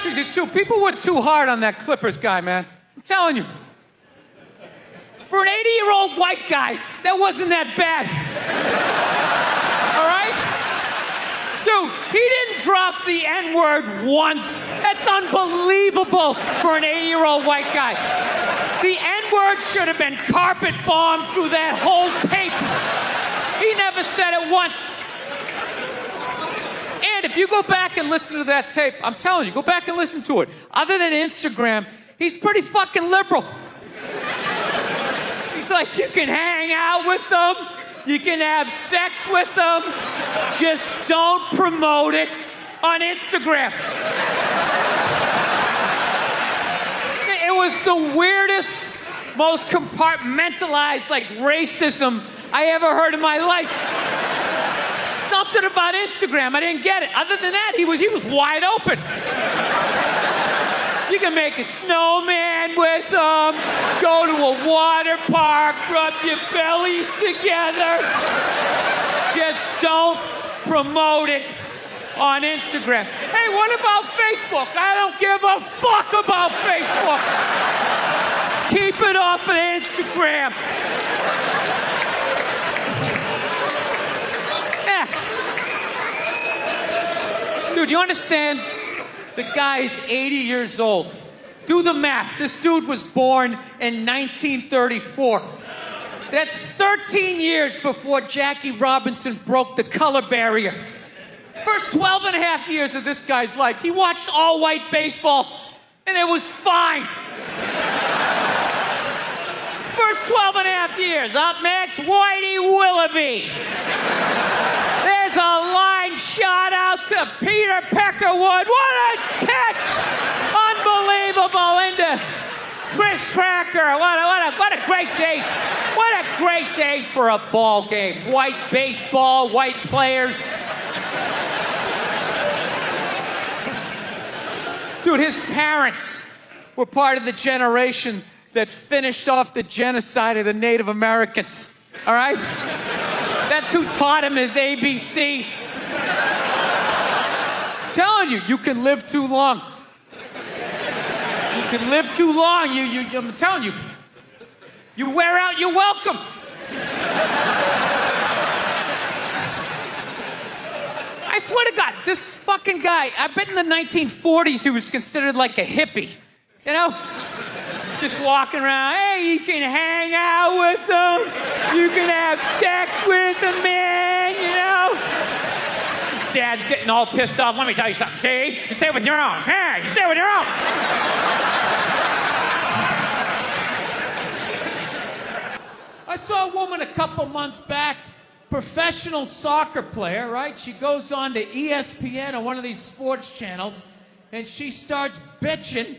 with you, too. People were too hard on that Clippers guy, man. I'm telling you. For an 80-year-old white guy, that wasn't that bad. All right? Dude, he didn't drop the N-word once. That's unbelievable for an 80-year-old white guy. The N-word should have been carpet bombed through that whole tape. He never said it once. And if you go back and listen to that tape, I'm telling you, go back and listen to it. Other than Instagram, he's pretty fucking liberal. He's like, you can hang out with them, you can have sex with them, just don't promote it on Instagram. It was the weirdest, most compartmentalized, like, racism I ever heard in my life. Something about Instagram, I didn't get it. Other than that, he was wide open. You can make a snowman with them, go to a water park, rub your bellies together. Just don't promote it on Instagram. Hey, what about Facebook? I don't give a fuck about Facebook. Keep it off of Instagram. Dude, you understand? The guy's 80 years old. Do the math. This dude was born in 1934. That's 13 years before Jackie Robinson broke the color barrier. First 12 and a half years of this guy's life, he watched all-white baseball, and it was fine. First 12 and a half years. Up next, Whitey Willoughby. There's a line shot out to Peter Peckerwood. What a catch! Unbelievable into Chris Cracker. What a great day. What a great day for a ball game. White baseball, white players. Dude, his parents were part of the generation that finished off the genocide of the Native Americans. All right? That's who taught him his ABCs. I'm telling you, you can live too long. You can live too long. I'm telling you, you wear out your welcome. I swear to God, this fucking guy, I bet in the 1940s he was considered like a hippie. You know? Just walking around, hey, you can hang out with them, you can have sex with them, man, you know? His dad's getting all pissed off. Let me tell you something, see? You stay with your own. Hey, you stay with your own. I saw a woman a couple months back, professional soccer player, right? She goes on to ESPN or one of these sports channels, and she starts bitching,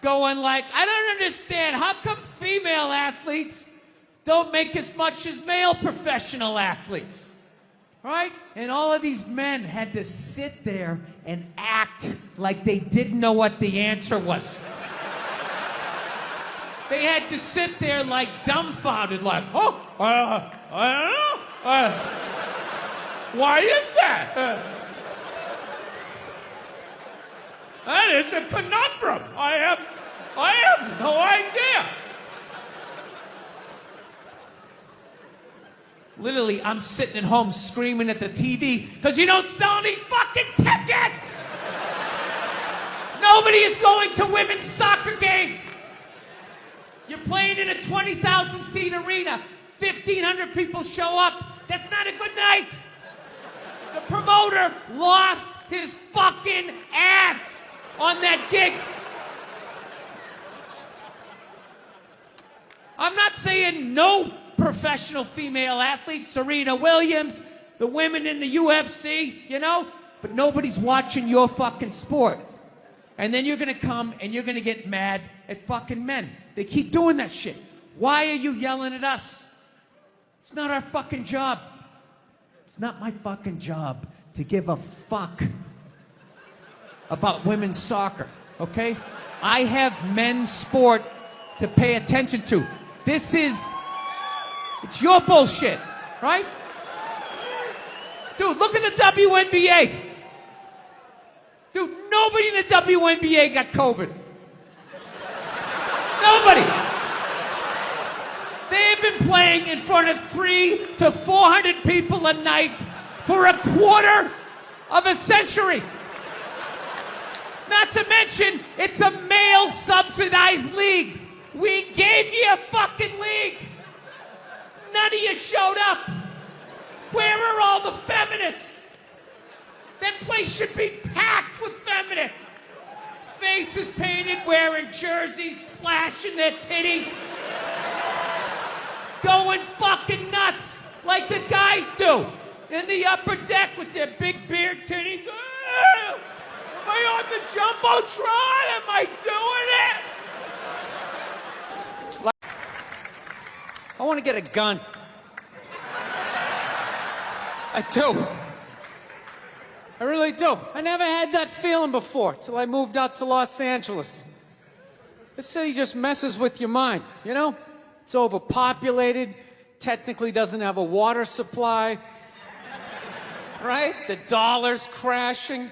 going like, I don't understand, how come female athletes don't make as much as male professional athletes? Right? And all of these men had to sit there and act like they didn't know what the answer was. They had to sit there like dumbfounded, like, oh, I don't know. Why is that? That is a conundrum. I have no idea. Literally, I'm sitting at home screaming at the TV because you don't sell any fucking tickets. Nobody is going to women's soccer games. You're playing in a 20,000-seat arena. 1,500 people show up. That's not a good night. The promoter lost his fucking ass on that gig. I'm not saying no professional female athletes, Serena Williams, the women in the UFC, you know, but nobody's watching your fucking sport. And then you're gonna come and you're gonna get mad at fucking men. They keep doing that shit. Why are you yelling at us? It's not our fucking job. It's not my fucking job to give a fuck about women's soccer, okay? I have men's sport to pay attention to. It's your bullshit, right? Dude, look at the WNBA. Dude, Nobody in the WNBA got COVID. Nobody. They've been playing in front of 300 to 400 people a night for a quarter of a century. Not to mention, it's a male-subsidized league. We gave you a fucking league. None of you showed up. Where are all the feminists? That place should be packed with feminists. Faces painted, wearing jerseys, flashing their titties. Going fucking nuts like the guys do in the upper deck with their big beard titties. Am I on the Jumbotron? Am I doing it? I want to get a gun. I do. I really do. I never had that feeling before till I moved out to Los Angeles. This city just messes with your mind, you know? It's overpopulated, technically doesn't have a water supply, right? The dollar's crashing.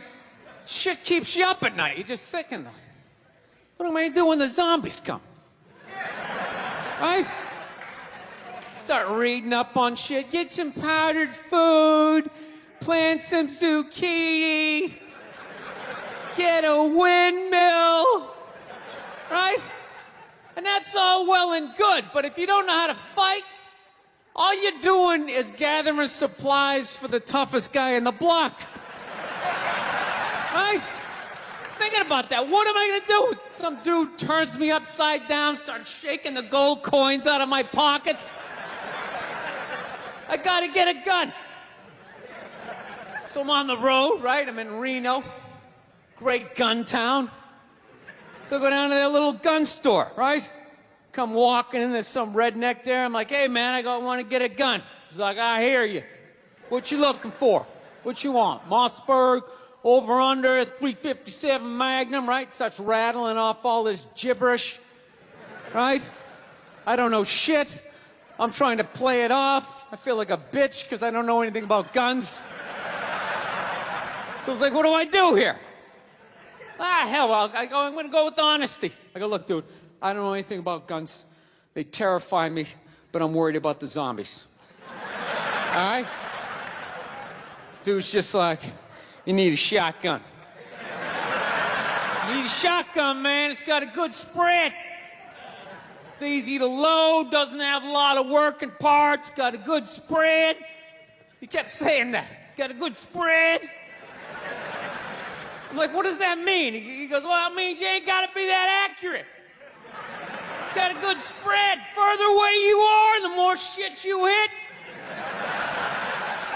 Shit keeps you up at night. You're just thinking, what am I gonna do when the zombies come? Right? Start reading up on shit. Get some powdered food. Plant some zucchini. Get a windmill. Right? And that's all well and good, but if you don't know how to fight, all you're doing is gathering supplies for the toughest guy in the block. Right? Just thinking about that. What am I gonna do? Some dude turns me upside down, starts shaking the gold coins out of my pockets. I gotta get a gun. So I'm on the road, right? I'm in Reno. Great gun town. So I go down to their little gun store, right? Come walking in, there's some redneck there. I'm like, hey man, I want to get a gun. He's like, I hear you. What you looking for? What you want? Mossberg, over under, 357 Magnum, right? Starts rattling off all this gibberish, right? I don't know shit. I'm trying to play it off. I feel like a bitch because I don't know anything about guns. So I was like, what do I do here? Hell, I'm going to go with honesty. I go, look, dude, I don't know anything about guns. They terrify me, but I'm worried about the zombies. All right? Dude's just like, you need a shotgun. You need a shotgun, man. It's got a good spread. It's easy to load, doesn't have a lot of working parts, got a good spread. He kept saying that. It's got a good spread. I'm like, what does that mean? He goes, well, it means you ain't got to be that accurate. It's got a good spread. Further away you are, the more shit you hit.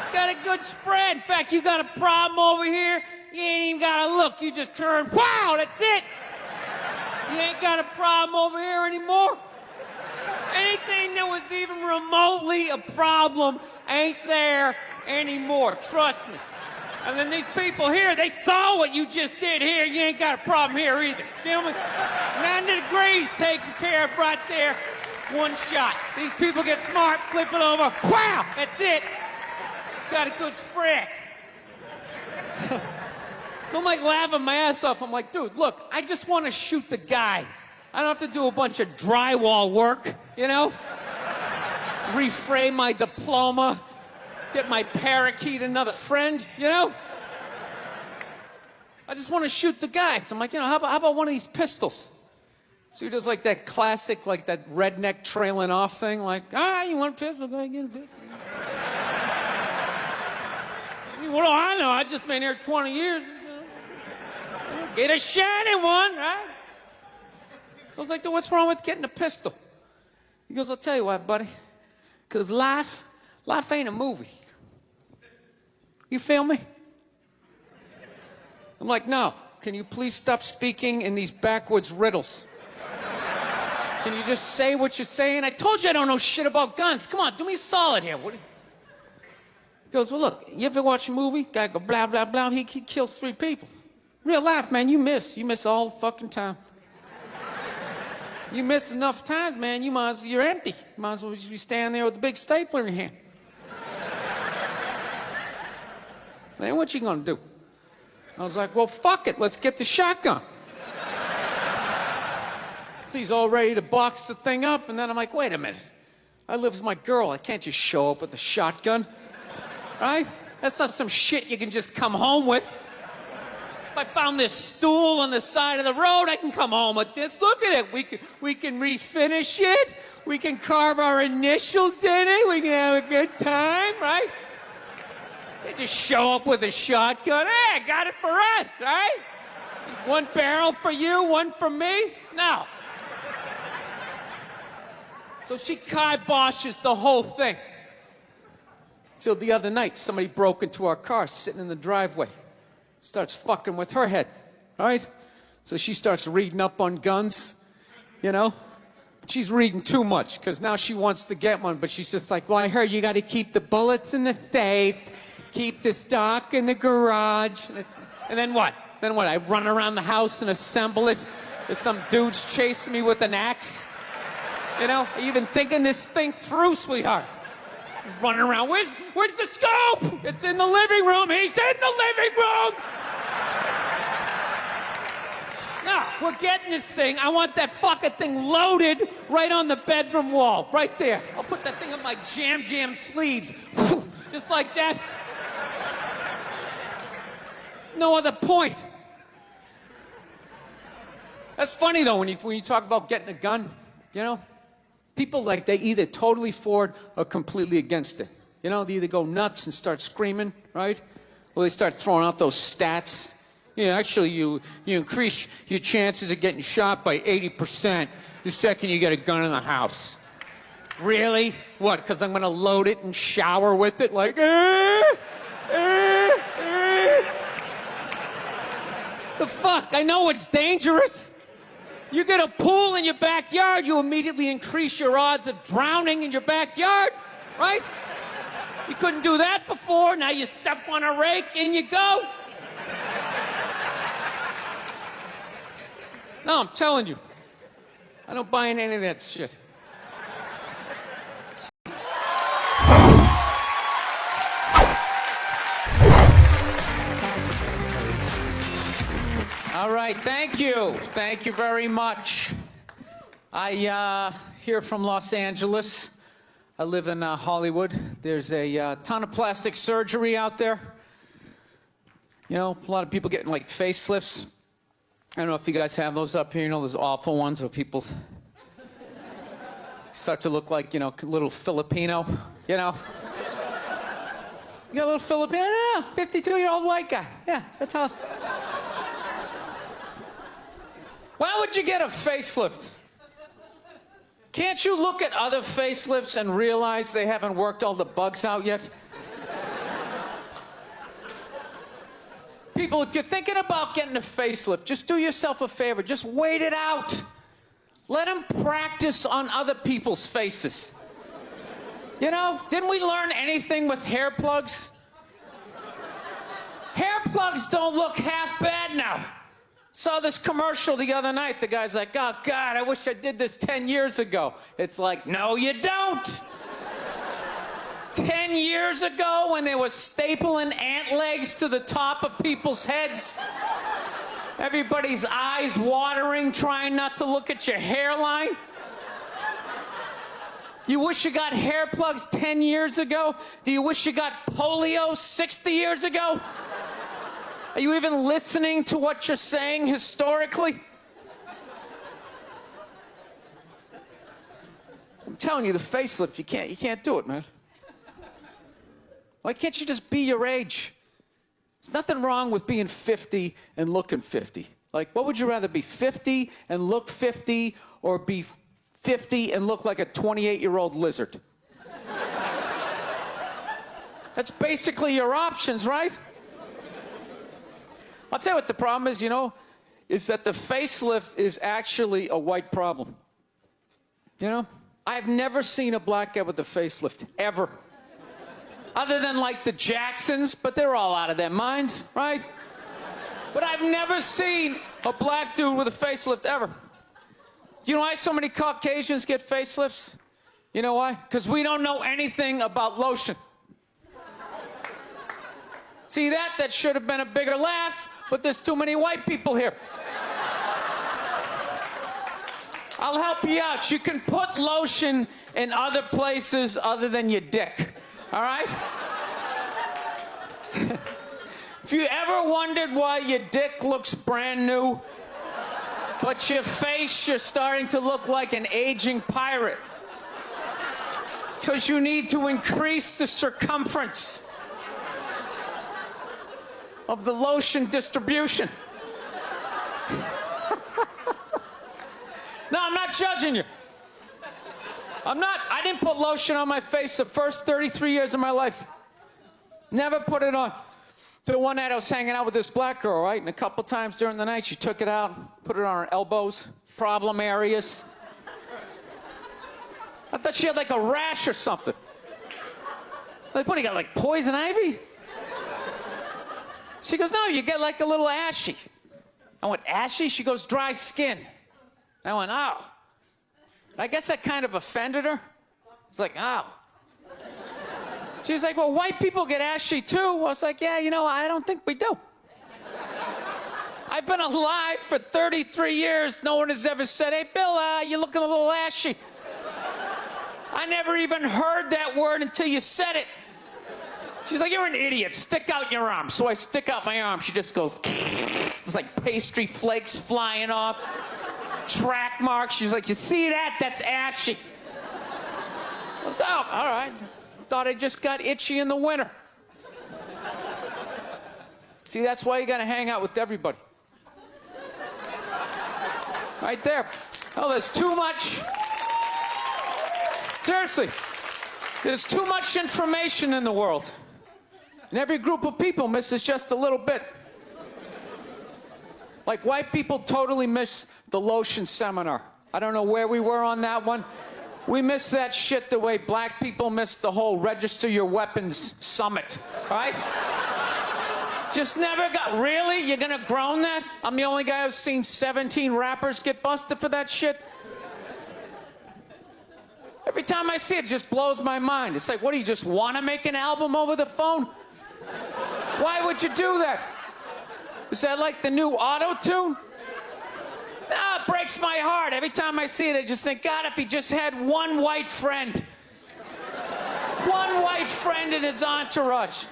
It's got a good spread. In fact, you got a problem over here, you ain't even got to look. You just turn, wow, that's it. You ain't got a problem over here anymore. Anything that was even remotely a problem ain't there anymore. Trust me. And then these people here, they saw what you just did here. You ain't got a problem here either. Feel me? 90 degrees taken care of right there. One shot. These people get smart, flip it over. Wow! That's it. It's got a good spread. So I'm like laughing my ass off. I'm like, dude, look, I just want to shoot the guy. I don't have to do a bunch of drywall work, you know? Reframe my diploma. Get my parakeet another friend, you know? I just want to shoot the guy. So I'm like, you know, how about one of these pistols? So he does like that classic, like that redneck trailing off thing, like, you want a pistol? Go ahead, get a pistol. What do I know? I've just been here 20 years. Get a shiny one, right? So I was like, dude, what's wrong with getting a pistol? He goes, I'll tell you what, buddy. Because life ain't a movie. You feel me? I'm like, no. Can you please stop speaking in these backwoods riddles? Can you just say what you're saying? I told you I don't know shit about guns. Come on, do me a solid here. He goes, well, look, you ever watch a movie? Guy go, blah, blah, blah. He kills 3 people. Real life, man, you miss all the fucking time. You miss enough times, man, you're empty. You might as well just be standing there with a big stapler in your hand. Then what you gonna do? I was like, well, fuck it, let's get the shotgun. So he's all ready to box the thing up, and then I'm like, wait a minute. I live with my girl. I can't just show up with a shotgun, right? That's not some shit you can just come home with. If I found this stool on the side of the road, I can come home with this. Look at it. We can refinish it. We can carve our initials in it. We can have a good time, right? They just show up with a shotgun. Hey, I got it for us, right? One barrel for you, one for me? No. So she kiboshes the whole thing. Till the other night, somebody broke into our car sitting in the driveway. Starts fucking with her head, right? So she starts reading up on guns, you know? She's reading too much, because now she wants to get one, but she's just like, well, I heard you got to keep the bullets in the safe, keep the stock in the garage. And then what? Then what? I run around the house and assemble it? There's some dude's chasing me with an axe? You know, are you even thinking this thing through, sweetheart? Running around. Where's the scope? It's in the living room. He's in the living room. No, we're getting this thing. I want that fucking thing loaded right on the bedroom wall. Right there. I'll put that thing on my jam sleeves. Just like that. There's no other point. That's funny, though, when you talk about getting a gun, you know? People, like, they either totally for it or completely against it. You know, they either go nuts and start screaming, right? Or they start throwing out those stats. Yeah, actually, you increase your chances of getting shot by 80% the second you get a gun in the house. Really? What, because I'm going to load it and shower with it? Like, The fuck? I know it's dangerous. You get a pool in your backyard, you immediately increase your odds of drowning in your backyard, right? You couldn't do that before, now you step on a rake, in you go. No, I'm telling you, I don't buy in any of that shit. All right, thank you. Thank you very much. I here from Los Angeles. I live in Hollywood. There's a ton of plastic surgery out there. You know, a lot of people getting like facelifts. I don't know if you guys have those up here. You know, those awful ones where people start to look like, you know, little Filipino, you know. You got a little Filipino? Yeah, 52-year-old white guy. Yeah, that's how. Why would you get a facelift? Can't you look at other facelifts and realize they haven't worked all the bugs out yet? People, if you're thinking about getting a facelift, just do yourself a favor. Just wait it out. Let them practice on other people's faces. You know, didn't we learn anything with hair plugs? Hair plugs don't look half bad now. Saw this commercial the other night. The guy's like, oh, God, I wish I did this 10 years ago. It's like, no, you don't. 10 years ago, when they were stapling ant legs to the top of people's heads, everybody's eyes watering, trying not to look at your hairline. You wish you got hair plugs 10 years ago? Do you wish you got polio 60 years ago? Are you even listening to what you're saying historically? I'm telling you, the facelift, you can't do it, man. Why can't you just be your age? There's nothing wrong with being 50 and looking 50. Like, what would you rather be, 50 and look 50, or be 50 and look like a 28-year-old lizard? That's basically your options, right? I'll tell you what the problem is, you know, is that the facelift is actually a white problem. You know? I've never seen a black guy with a facelift, ever. Other than, like, the Jacksons, but they're all out of their minds, right? But I've never seen a black dude with a facelift, ever. You know why so many Caucasians get facelifts? You know why? Because we don't know anything about lotion. See that? That should have been a bigger laugh. but there's too many white people here. I'll help you out. You can put lotion in other places other than your dick. All right? If you ever wondered why your dick looks brand new, but your face, you're starting to look like an aging pirate. Because you need to increase the circumference of the lotion distribution. No, I'm not judging you. I didn't put lotion on my face the first 33 years of my life. Never put it on. Till one night I was hanging out with this black girl, right? And a couple times during the night she took it out, put it on her elbows, problem areas. I thought she had like a rash or something. Like, what, you got like poison ivy? She goes, no, you get like a little ashy. I went, ashy? She goes, dry skin. I went, oh. I guess that kind of offended her. It's like, oh. She's like, well, white people get ashy too. I was like, yeah, you know, I don't think we do. I've been alive for 33 years. No one has ever said, hey, Bill, you're looking a little ashy. I never even heard that word until you said it. She's like, you're an idiot. Stick out your arm. So I stick out my arm. She just goes, it's like pastry flakes flying off. Track marks. She's like, you see that? That's ashy. I was, oh, all right. Thought I just got itchy in the winter. See, that's why you got to hang out with everybody. Right there. Oh, there's too much. Seriously. There's too much information in the world. And every group of people misses just a little bit. Like white people totally missed the lotion seminar. I don't know where we were on that one. We missed that shit the way black people missed the whole register your weapons summit, right? Just never got, really? You're gonna groan that? I'm the only guy who's seen 17 rappers get busted for that shit? Every time I see it, it just blows my mind. It's like, what, do you just wanna make an album over the phone? Why would you do that? Is that like the new auto-tune? No, it breaks my heart. Every time I see it, I just think, God, if he just had one white friend. One white friend in his entourage.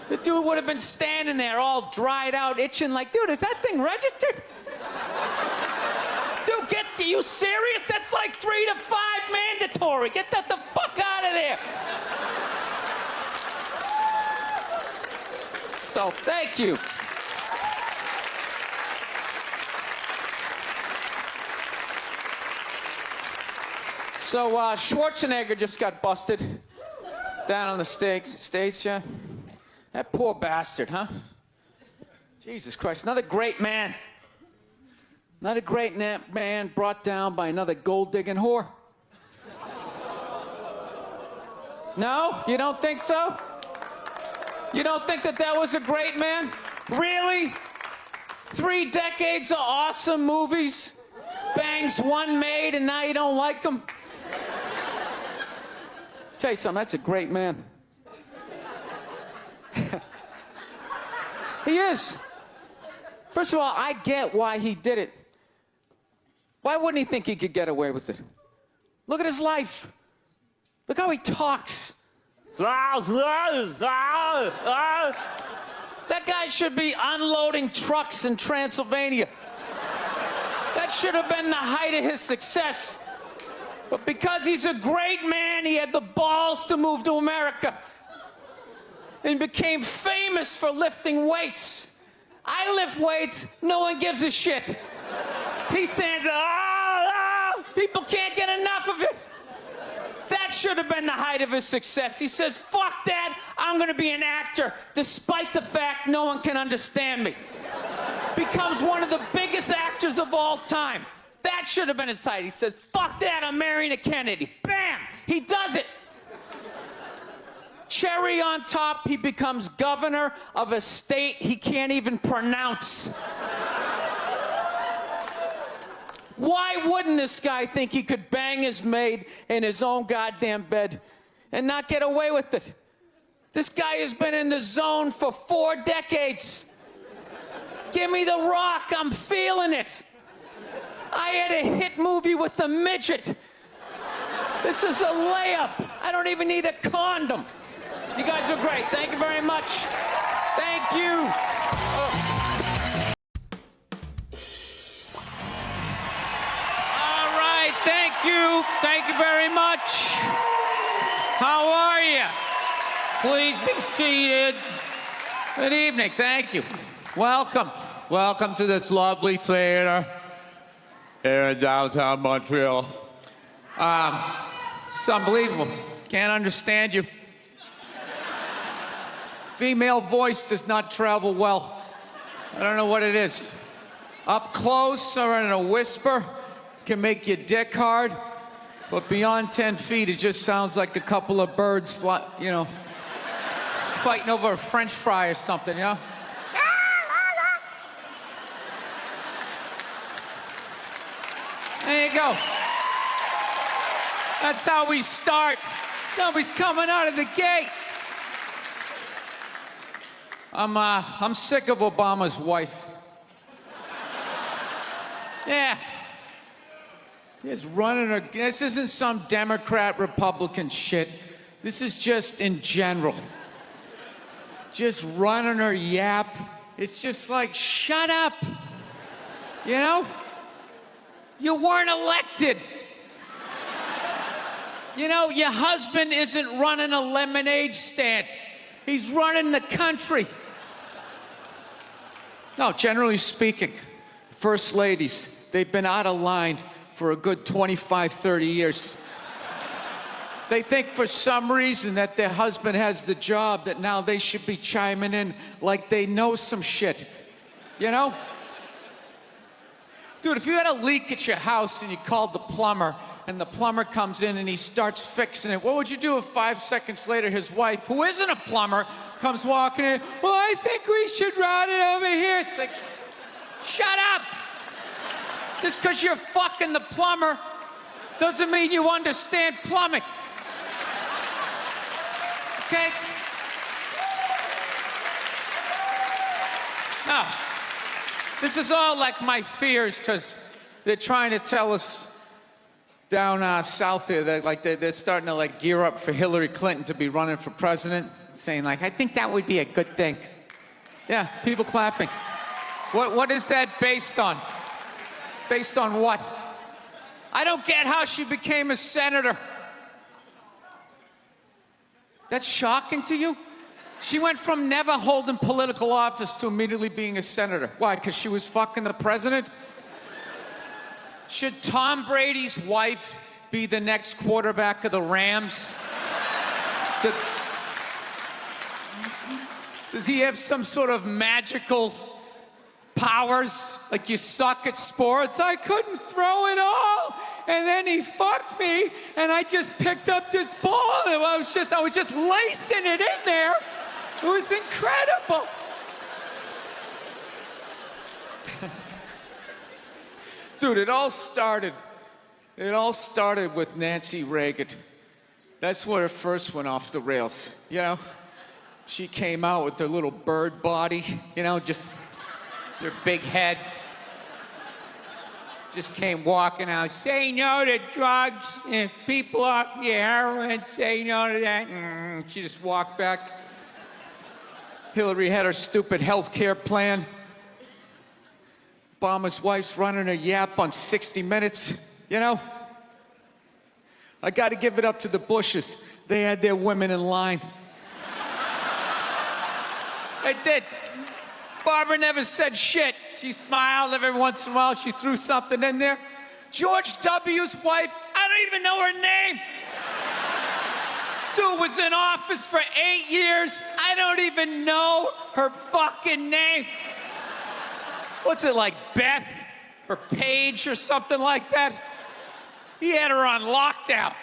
The dude would have been standing there all dried out, itching like, dude, is that thing registered? Dude, you serious? That's like 3 to 5 mandatory. Get that the fuck out of there. So, thank you. So, Schwarzenegger just got busted down on the States, yeah? That poor bastard, huh? Jesus Christ, another great man. Another great man brought down by another gold-digging whore. No? You don't think so? You don't think that was a great man? Really? 3 decades of awesome movies? Bangs one made and now you don't like him? Tell you something, that's a great man. He is. First of all, I get why he did it. Why wouldn't he think he could get away with it? Look at his life. Look how he talks. That guy should be unloading trucks in Transylvania. That should have been the height of his success. But because he's a great man, he had the balls to move to America and became famous for lifting weights. I lift weights, no one gives a shit. He stands there, people can't get enough of it. That should have been the height of his success. He says, fuck that, I'm gonna be an actor, despite the fact no one can understand me. Becomes one of the biggest actors of all time. That should have been his height. He says, fuck that, I'm marrying a Kennedy. Bam! He does it. Cherry on top, he becomes governor of a state he can't even pronounce. Why wouldn't this guy think he could bang his maid in his own goddamn bed and not get away with it? This guy has been in the zone for 4 decades. Give me The Rock. I'm feeling it. I had a hit movie with a midget. This is a layup. I don't even need a condom. You guys are great. Thank you very much. Thank you. All right. Thank you. Thank you very much. How are you? Please be seated. Good evening. Thank you. Welcome. Welcome to this lovely theater here in downtown Montreal. It's unbelievable. Can't understand you. Female voice does not travel well. I don't know what it is. Up close or in a whisper can make your dick hard, but beyond 10 feet, it just sounds like a couple of birds fighting over a French fry or something, you know? There you go. That's how we start. Somebody's coming out of the gate. I'm sick of Obama's wife. Yeah. Just running her. This isn't some Democrat, Republican shit. This is just in general. Just running her yap. It's just like, shut up. You know? You weren't elected. You know, your husband isn't running a lemonade stand. He's running the country. No, generally speaking, first ladies, they've been out of line for a good 25, 30 years. They think for some reason that their husband has the job, that now they should be chiming in like they know some shit. You know? Dude, if you had a leak at your house and you called the plumber, and the plumber comes in and he starts fixing it, what would you do if 5 seconds later his wife, who isn't a plumber, comes walking in? Well, I think we should route it over here. It's like, shut up! Just because you're fucking the plumber doesn't mean you understand plumbing. Okay? No. This is all like my fears, because they're trying to tell us down south here that they're starting to gear up for Hillary Clinton to be running for president, saying I think that would be a good thing. Yeah, people clapping. What is that based on? Based on what? I don't get how she became a senator. That's shocking to you? She went from never holding political office to immediately being a senator. Why? Because she was fucking the president? Should Tom Brady's wife be the next quarterback of the Rams? Does he have some sort of magical powers? Like, you suck at sports? I couldn't throw it all, and then he fucked me, and I just picked up this ball, and I was just lacing it in there. It was incredible. Dude, it all started with Nancy Reagan. That's where it first went off the rails, you know? She came out with her little bird body, you know, just their big head. Just came walking out, say no to drugs, and people off your heroin, say no to that. She just walked back. Hillary had her stupid health care plan. Obama's wife's running her yap on 60 Minutes, you know? I got to give it up to the Bushes. They had their women in line. They did. Barbara never said shit. She smiled every once in a while. She threw something in there. George W.'s wife, I don't even know her name. This dude was in office for 8 years. I don't even know her fucking name. What's it, like Beth or Paige or something like that? He had her on lockdown.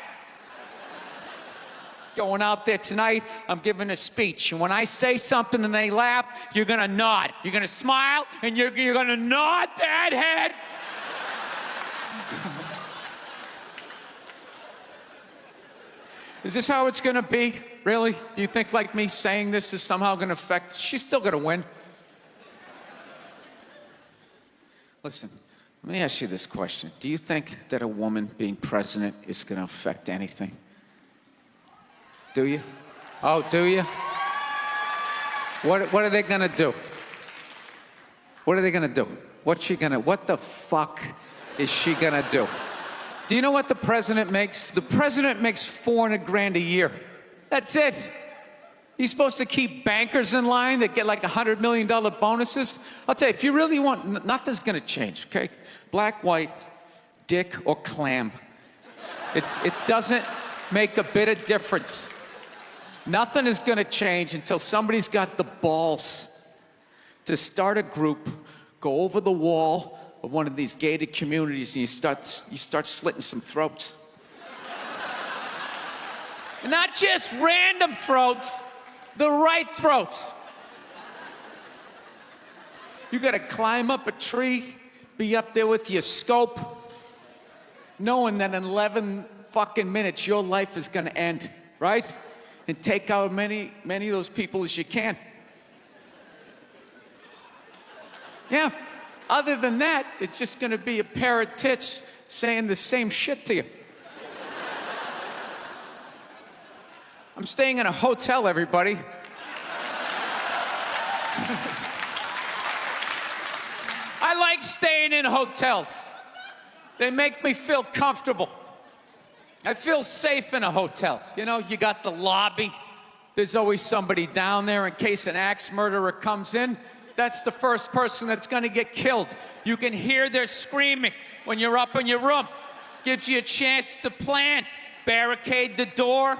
Going out there tonight, I'm giving a speech. And when I say something and they laugh, you're gonna nod. You're gonna smile, and you're gonna nod that head. Is this how it's gonna be? Really? Do you think like me saying this is somehow gonna affect? She's still gonna win. Listen, let me ask you this question. Do you think that a woman being president is going to affect anything? Do you? Oh, do you? What are they going to do? What are they going to do? What the fuck is she going to do? Do you know what the president makes? The president makes $400,000 a year. That's it. He's supposed to keep bankers in line that get like $100 million bonuses. I'll tell you, if you really want, nothing's going to change, okay? Black, white, dick, or clam. It doesn't make a bit of difference. Nothing is going to change until somebody's got the balls to start a group, go over the wall of one of these gated communities, and you start slitting some throats. Not just random throats, the right throats. You got to climb up a tree, be up there with your scope, knowing that in 11 fucking minutes your life is going to end, right? And take out many of those people as you can. Yeah. Other than that, it's just going to be a pair of tits saying the same shit to you. I'm staying in a hotel, everybody. I like staying in hotels. They make me feel comfortable. I feel safe in a hotel. You know, you got the lobby. There's always somebody down there in case an axe murderer comes in. That's the first person that's going to get killed. You can hear their screaming when you're up in your room. Gives you a chance to plan. Barricade the door,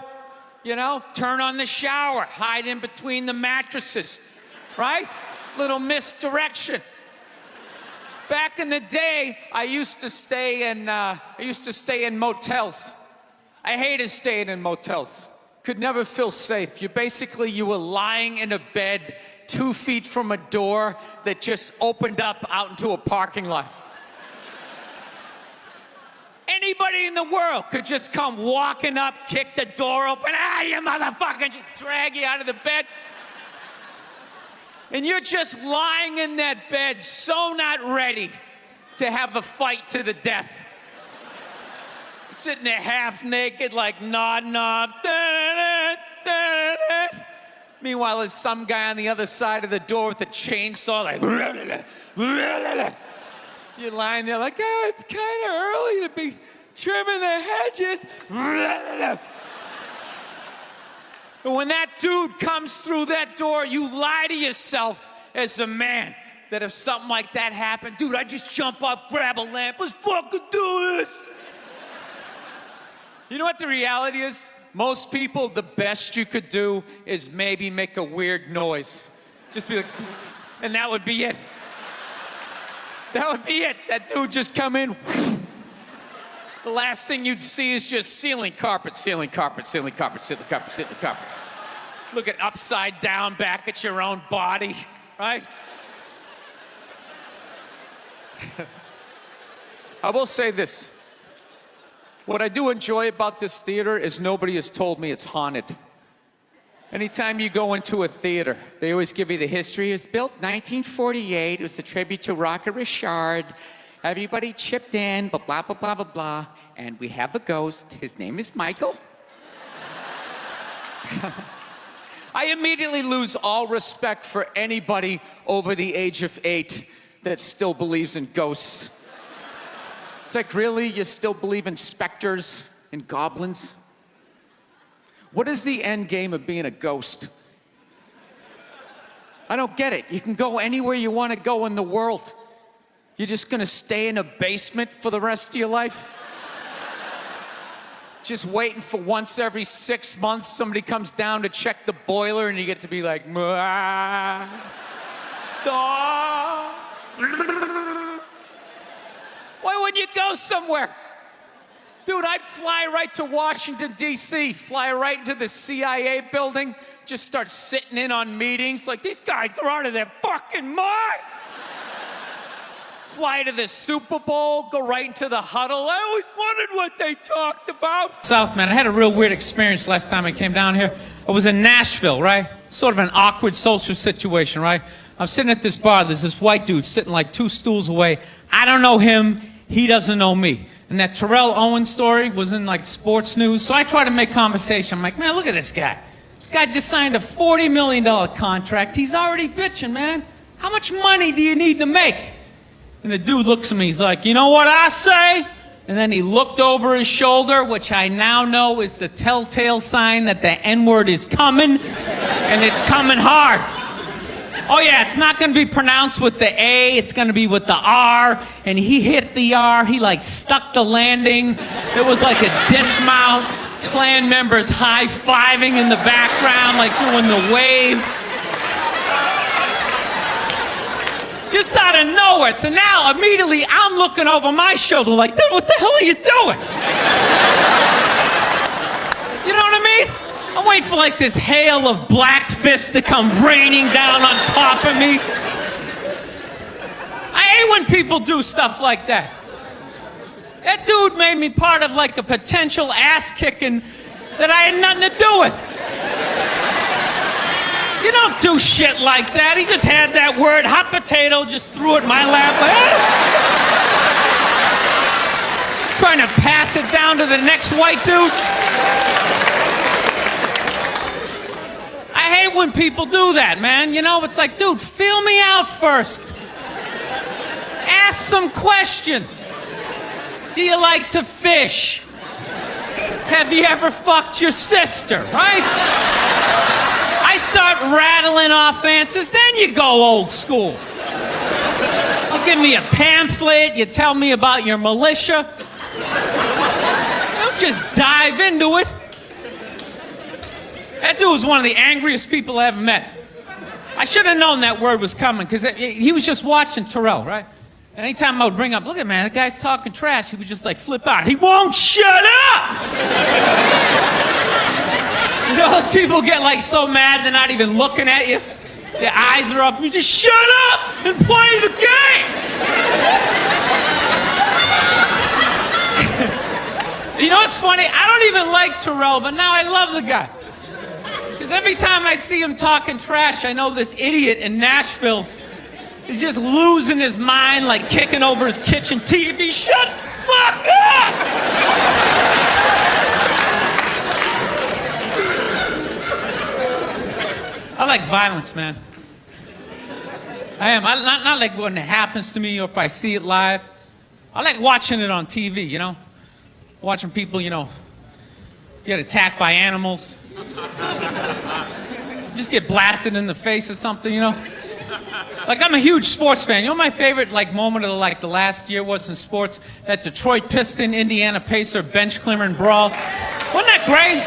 you know, turn on the shower, hide in between the mattresses, right? Little misdirection. Back in the day, I used to stay in motels. I hated staying in motels. Could never feel safe. You were lying in a bed 2 feet from a door that just opened up out into a parking lot. Anybody in the world could just come walking up, kick the door open, you motherfucker, just drag you out of the bed. And you're just lying in that bed, so not ready to have a fight to the death. Sitting there half naked, like nodding off. Meanwhile, there's some guy on the other side of the door with a chainsaw, like. You're lying there like, it's kind of early to be trimming the hedges. But when that dude comes through that door, you lie to yourself as a man that if something like that happened, dude, I'd just jump up, grab a lamp, let's fucking do this. You know what the reality is? Most people, the best you could do is maybe make a weird noise. Just be like, and that would be it. That would be it. That dude just come in. The last thing you'd see is just ceiling carpet, ceiling carpet, ceiling carpet, ceiling carpet, ceiling carpet. Looking upside down back at your own body, right? I will say this. What I do enjoy about this theater is nobody has told me it's haunted. Anytime you go into a theater, they always give you the history. It was built 1948. It was a tribute to Rocket Richard. Everybody chipped in, blah, blah, blah, blah, blah, blah. And we have a ghost. His name is Michael. I immediately lose all respect for anybody over the age of 8 that still believes in ghosts. It's like, really? You still believe in specters and goblins? What is the end game of being a ghost? I don't get it. You can go anywhere you want to go in the world. You're just going to stay in a basement for the rest of your life? Just waiting for once every 6 months somebody comes down to check the boiler and you get to be like, why wouldn't you go somewhere? Dude, I'd fly right to Washington, D.C., fly right into the CIA building, just start sitting in on meetings. Like, these guys are out of their fucking minds. Fly to the Super Bowl, go right into the huddle. I always wondered what they talked about. South, man, I had a real weird experience last time I came down here. I was in Nashville, right? Sort of an awkward social situation, right? I'm sitting at this bar. There's this white dude sitting like 2 stools away. I don't know him. He doesn't know me. And that Terrell Owens story was in like sports news. So I try to make conversation. I'm like, man, look at this guy. This guy just signed a $40 million contract. He's already bitching, man. How much money do you need to make? And the dude looks at me. He's like, you know what I say? And then he looked over his shoulder, which I now know is the telltale sign that the N-word is coming. And it's coming hard. Oh yeah, it's not going to be pronounced with the A, it's going to be with the R. And he hit the R, he like stuck the landing. There was like a dismount, Klan members high-fiving in the background, like doing the wave. Just out of nowhere. So now immediately I'm looking over my shoulder like, dude, what the hell are you doing? You know what I mean? I'm waiting for like this hail of black fists to come raining down on top of me. I hate when people do stuff like that. That dude made me part of like a potential ass kicking that I had nothing to do with. You don't do shit like that. He just had that word, hot potato, just threw it in my lap. Trying to pass it down to the next white dude. I hate when people do that, man. You know, it's like, dude, feel me out first. Ask some questions. Do you like to fish? Have you ever fucked your sister, right? I start rattling off answers, then you go old school. You give me a pamphlet, you tell me about your militia. Don't just dive into it. That dude was one of the angriest people I ever met. I should have known that word was coming, because he was just watching Terrell, right? And anytime I would bring up, look at man, that guy's talking trash, he would just like flip out. He won't shut up! You know, those people get like so mad they're not even looking at you. Their eyes are up. You just shut up and play the game! You know what's funny? I don't even like Terrell, but now I love the guy. Because every time I see him talking trash, I know this idiot in Nashville is just losing his mind, like kicking over his kitchen TV. Shut the fuck up! I like violence, man. I am. Not like when it happens to me or if I see it live. I like watching it on TV, you know? Watching people, you know, get attacked by animals. Just get blasted in the face or something, you know? Like, I'm a huge sports fan. You know my favorite, like, moment of, like, the last year was in sports? That Detroit Piston, Indiana Pacer, bench clearing brawl. Wasn't that great?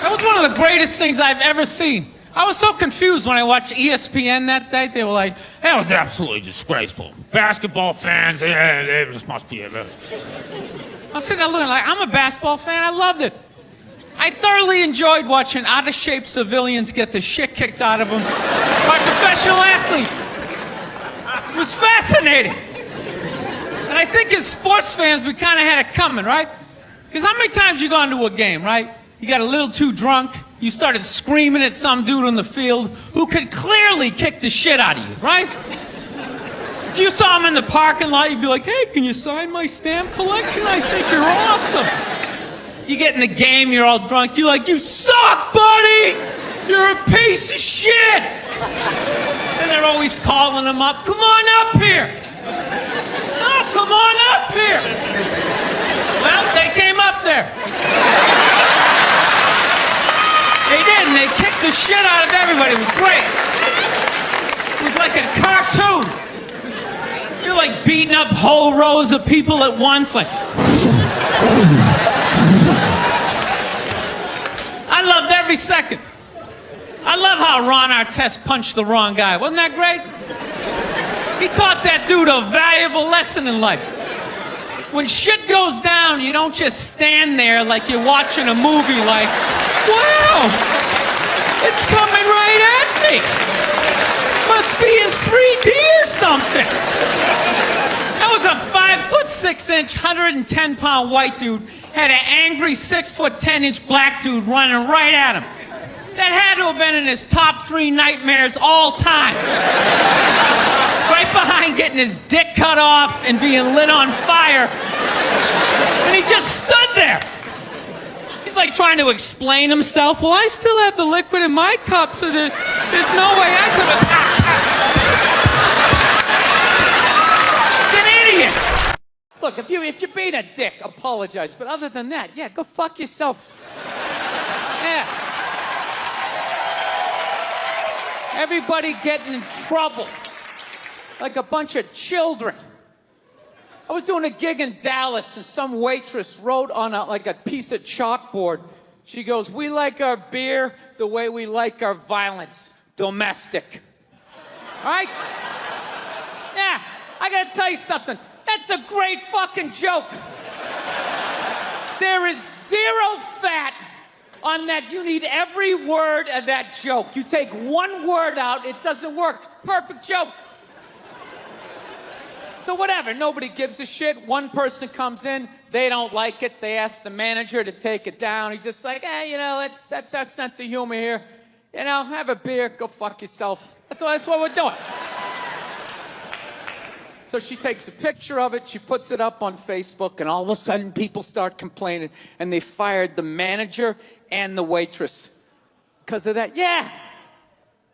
That was one of the greatest things I've ever seen. I was so confused when I watched ESPN that day. They were like, that was absolutely disgraceful. Basketball fans, it just must be a... I'm sitting there looking like, I'm a basketball fan. I loved it. I thoroughly enjoyed watching out-of-shape civilians get the shit kicked out of them by professional athletes. It was fascinating. And I think as sports fans, we kind of had it coming, right? Because how many times you go into a game, right? You got a little too drunk, you started screaming at some dude on the field who could clearly kick the shit out of you, right? If you saw him in the parking lot, you'd be like, hey, can you sign my stamp collection? I think you're awesome. You get in the game, you're all drunk, you're like, you suck, buddy! You're a piece of shit! And they're always calling him up, come on up here! No, come on up here! Well, they came up there. They did, and they kicked the shit out of everybody. It was great. It was like a cartoon. You're like beating up whole rows of people at once, like... I loved every second. I love how Ron Artest punched the wrong guy. Wasn't that great? He taught that dude a valuable lesson in life. When shit goes down, you don't just stand there like you're watching a movie like, wow, it's coming right at me. Must be in 3D or something. That was a 5'6" 110-pound white dude had an angry 6'10" black dude running right at him. That had to have been in his top 3 nightmares all time. Right behind getting his dick cut off and being lit on fire. And he just stood there. He's like trying to explain himself. Well, I still have the liquid in my cup, so there's no way I could have. He's an idiot. Look, if you're being a dick, apologize. But other than that, yeah, go fuck yourself. Yeah. Everybody getting in trouble. Like a bunch of children. I was doing a gig in Dallas and some waitress wrote on a piece of chalkboard. She goes, "We like our beer the way we like our violence. Domestic." All right? Yeah, I gotta tell you something. That's a great fucking joke. There is 0 fat on that. You need every word of that joke. You take one word out, it doesn't work. It's a perfect joke. So whatever, nobody gives a shit. One person comes in, they don't like it. They ask the manager to take it down. He's just like, hey, that's our sense of humor here. Have a beer, go fuck yourself. That's what we're doing. So she takes a picture of it, she puts it up on Facebook, and all of a sudden people start complaining, and they fired the manager and the waitress because of that. Yeah.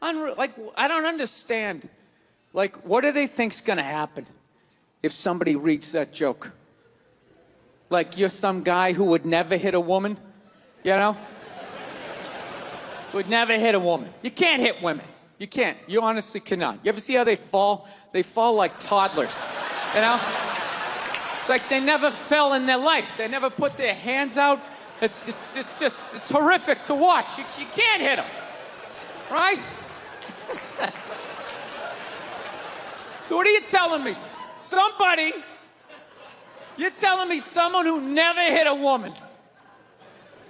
Like, I don't understand. Like, what do they think's gonna happen if somebody reads that joke? Like, you're some guy who would never hit a woman, Would never hit a woman. You can't hit women. You can't. You honestly cannot. You ever see how they fall? They fall like toddlers, It's like they never fell in their life. They never put their hands out. It's horrific to watch. You can't hit them, right? So what are you telling me? You're telling me someone who never hit a woman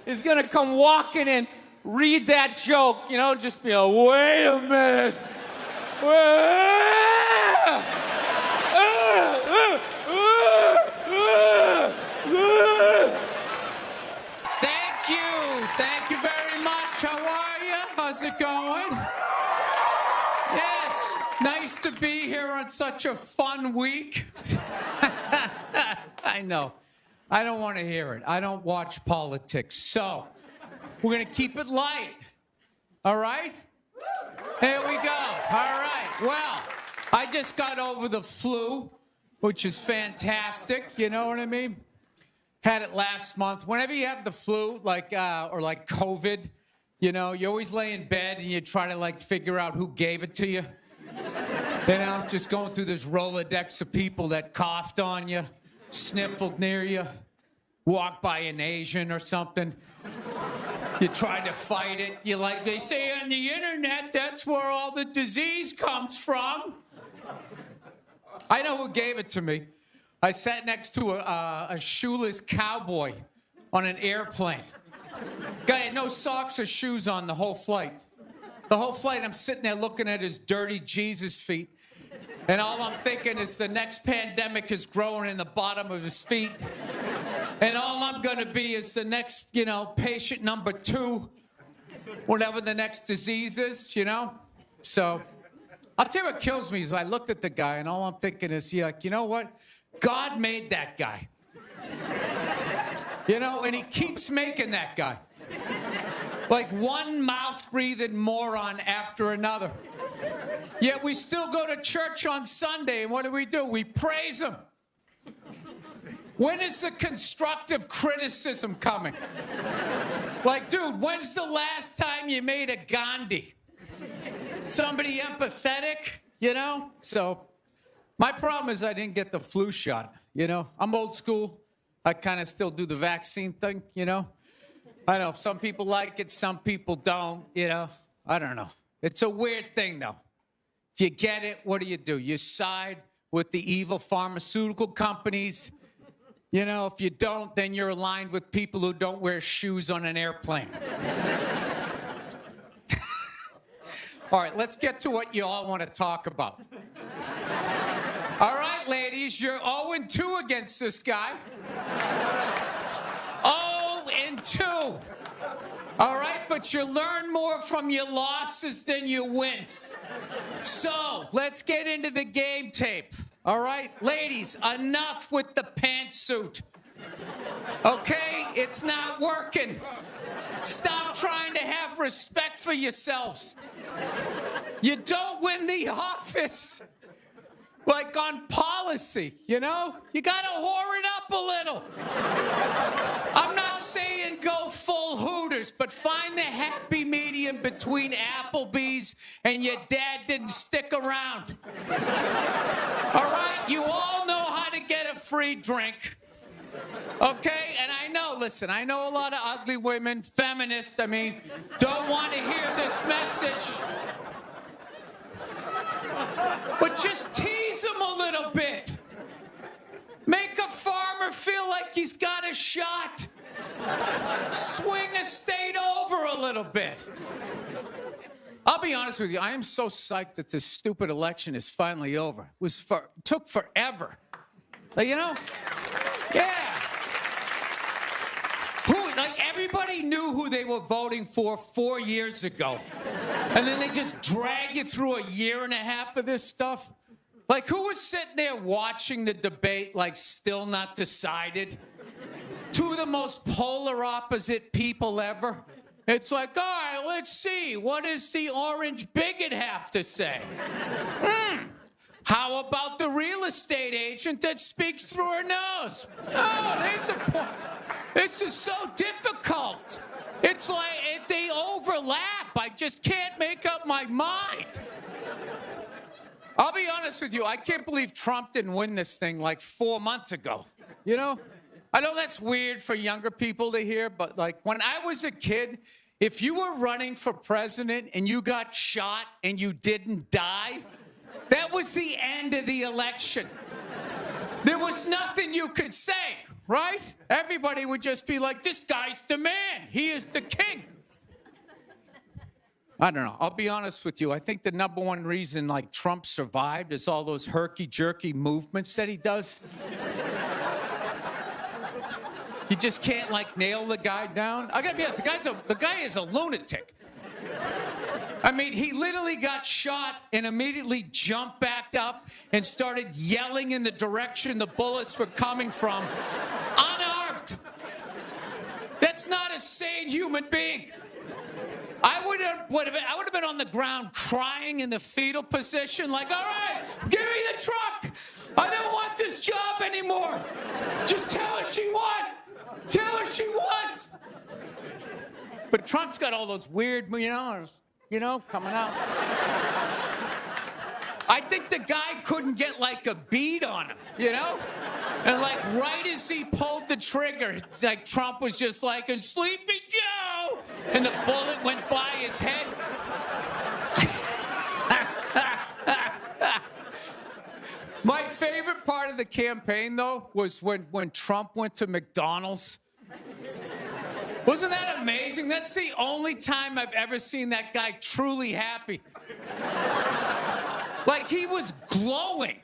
is gonna come walking in, read that joke, just be like, wait a minute. Thank you very much. How are you? How's it going? Yes, nice to be here on such a fun week. I know. I don't want to hear it. I don't watch politics. So, we're going to keep it light. All right? Here we go. All right. Well, I just got over the flu, which is fantastic. You know what I mean? Had it last month. Whenever you have the flu, or like COVID, you always lay in bed and you try to figure out who gave it to you. Just going through this Rolodex of people that coughed on you, sniffled near you, walked by an Asian or something. You try to fight it. They say on the internet, that's where all the disease comes from. I know who gave it to me. I sat next to a shoeless cowboy on an airplane. Guy had no socks or shoes on the whole flight. The whole flight, I'm sitting there looking at his dirty Jesus feet. And all I'm thinking is the next pandemic is growing in the bottom of his feet. And all I'm going to be is the next, patient number 2, whatever the next disease is, So I'll tell you what kills me is I looked at the guy and all I'm thinking is, you know what? God made that guy. And he keeps making that guy. Like one mouth-breathing moron after another. Yet we still go to church on Sunday, and what do? We praise him. When is the constructive criticism coming? Dude, when's the last time you made a Gandhi? Somebody empathetic, So, my problem is I didn't get the flu shot, I'm old school. I kind of still do the vaccine thing, I know some people like it, some people don't, I don't know. It's a weird thing, though. If you get it, what do? You side with the evil pharmaceutical companies. If you don't, then you're aligned with people who don't wear shoes on an airplane. All right, let's get to what you all want to talk about. All right, ladies, you're 0-2 against this guy. 0-2. All right, but you learn more from your losses than your wins. So, let's get into the game tape. All right? Ladies, enough with the pantsuit. Okay? It's not working. Stop trying to have respect for yourselves. You don't win the office. Like on policy, you know? You gotta whore it up a little. I'm not saying go full Hooters, but find the happy medium between Applebee's and your dad didn't stick around. All right? You all know how to get a free drink. Okay? And I know, listen, I know a lot of ugly women, feminists, don't want to hear this message. But just tease him a little bit. Make a farmer feel like he's got a shot. Swing a state over a little bit. I'll be honest with you, I am so psyched that this stupid election is finally over. Took forever. Like, you know? Yeah. Everybody knew who they were voting for 4 years ago. And then they just drag you through a year and a half of this stuff. Like, who was sitting there watching the debate, like, still not decided? Two of the most polar opposite people ever. It's like, all right, let's see. What does the orange bigot have to say? How about the real estate agent that speaks through her nose? Oh, there's a point. This is so difficult. It's like they overlap. I just can't make up my mind. I'll be honest with you. I can't believe Trump didn't win this thing like 4 months ago. You know? I know that's weird for younger people to hear, but like when I was a kid, if you were running for president and you got shot and you didn't die, that was the end of the election. There was nothing you could say. Right? Everybody would just be like, this guy's the man. He is the king. I don't know. I'll be honest with you. I think the number one reason, like, Trump survived is all those herky-jerky movements that he does. You just can't, like, nail the guy down. I gotta be honest, the guy is a lunatic. He literally got shot and immediately jumped back up and started yelling in the direction the bullets were coming from, unarmed. That's not a sane human being. I would have been on the ground crying in the fetal position, like, all right, give me the truck. I don't want this job anymore. Just tell her she won. Tell her she won. But Trump's got all those weird, coming out. I think the guy couldn't get, like, a bead on him, And, like, right as he pulled the trigger, like, Trump was just like, and Sleepy Joe! And the bullet went by his head. My favorite part of the campaign, though, was when Trump went to McDonald's. Wasn't that amazing? That's the only time I've ever seen that guy truly happy. Like, he was glowing.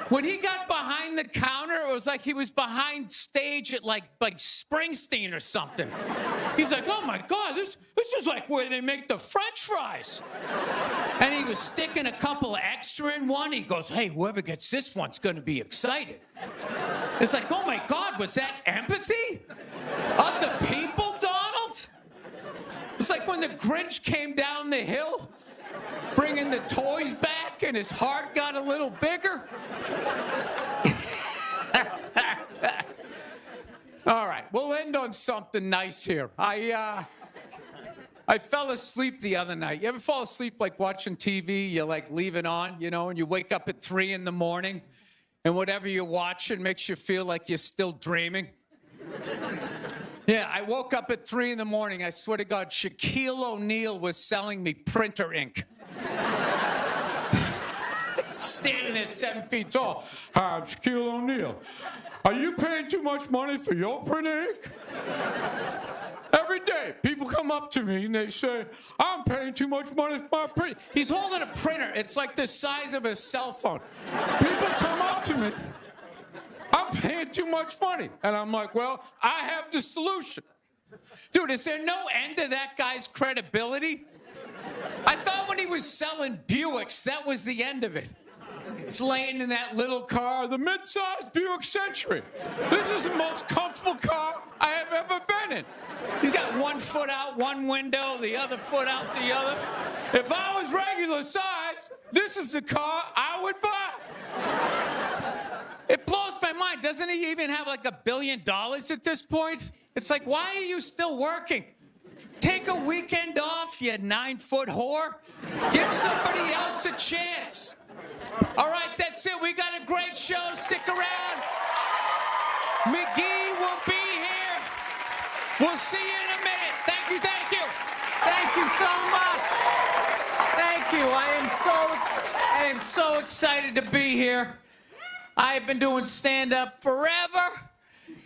When he got behind the counter, it was like he was behind stage at like Springsteen or something. He's like, oh my God, this is like where they make the French fries. And he was sticking a couple of extra in one. He goes, hey, whoever gets this one's gonna be excited. It's like, oh my God, was that empathy? Of the people, Donald? It's like when the Grinch came down the hill, bringing the toys back, and his heart got a little bigger. All right, we'll end on something nice here. I fell asleep the other night. You ever fall asleep like watching TV? You like leave it on, and you wake up at 3 a.m, and whatever you're watching makes you feel like you're still dreaming. Yeah, I woke up at 3 a.m. I swear to God, Shaquille O'Neal was selling me printer ink. Standing there 7 feet tall. Hi, I'm Shaquille O'Neal. Are you paying too much money for your printer ink? Every day, people come up to me and they say, I'm paying too much money for my printer. He's holding a printer. It's like the size of a cell phone. People come up to me. I'm paying too much money. And I'm like, well, I have the solution. Dude, is there no end to that guy's credibility? I thought when he was selling Buicks, that was the end of it. It's laying in that little car, the mid-sized Buick Century. This is the most comfortable car I have ever been in. He's got one foot out one window, the other foot out the other. If I was regular size, this is the car I would buy. It blows my mind. Doesn't he even have like $1 billion at this point? It's like, why are you still working? Take a weekend off, you 9-foot whore. Give somebody else a chance. All right, that's it. We got a great show. Stick around. McGee will be here. We'll see you in a minute. Thank you, thank you. Thank you so much. Thank you. I am so excited to be here. I've been doing stand-up forever,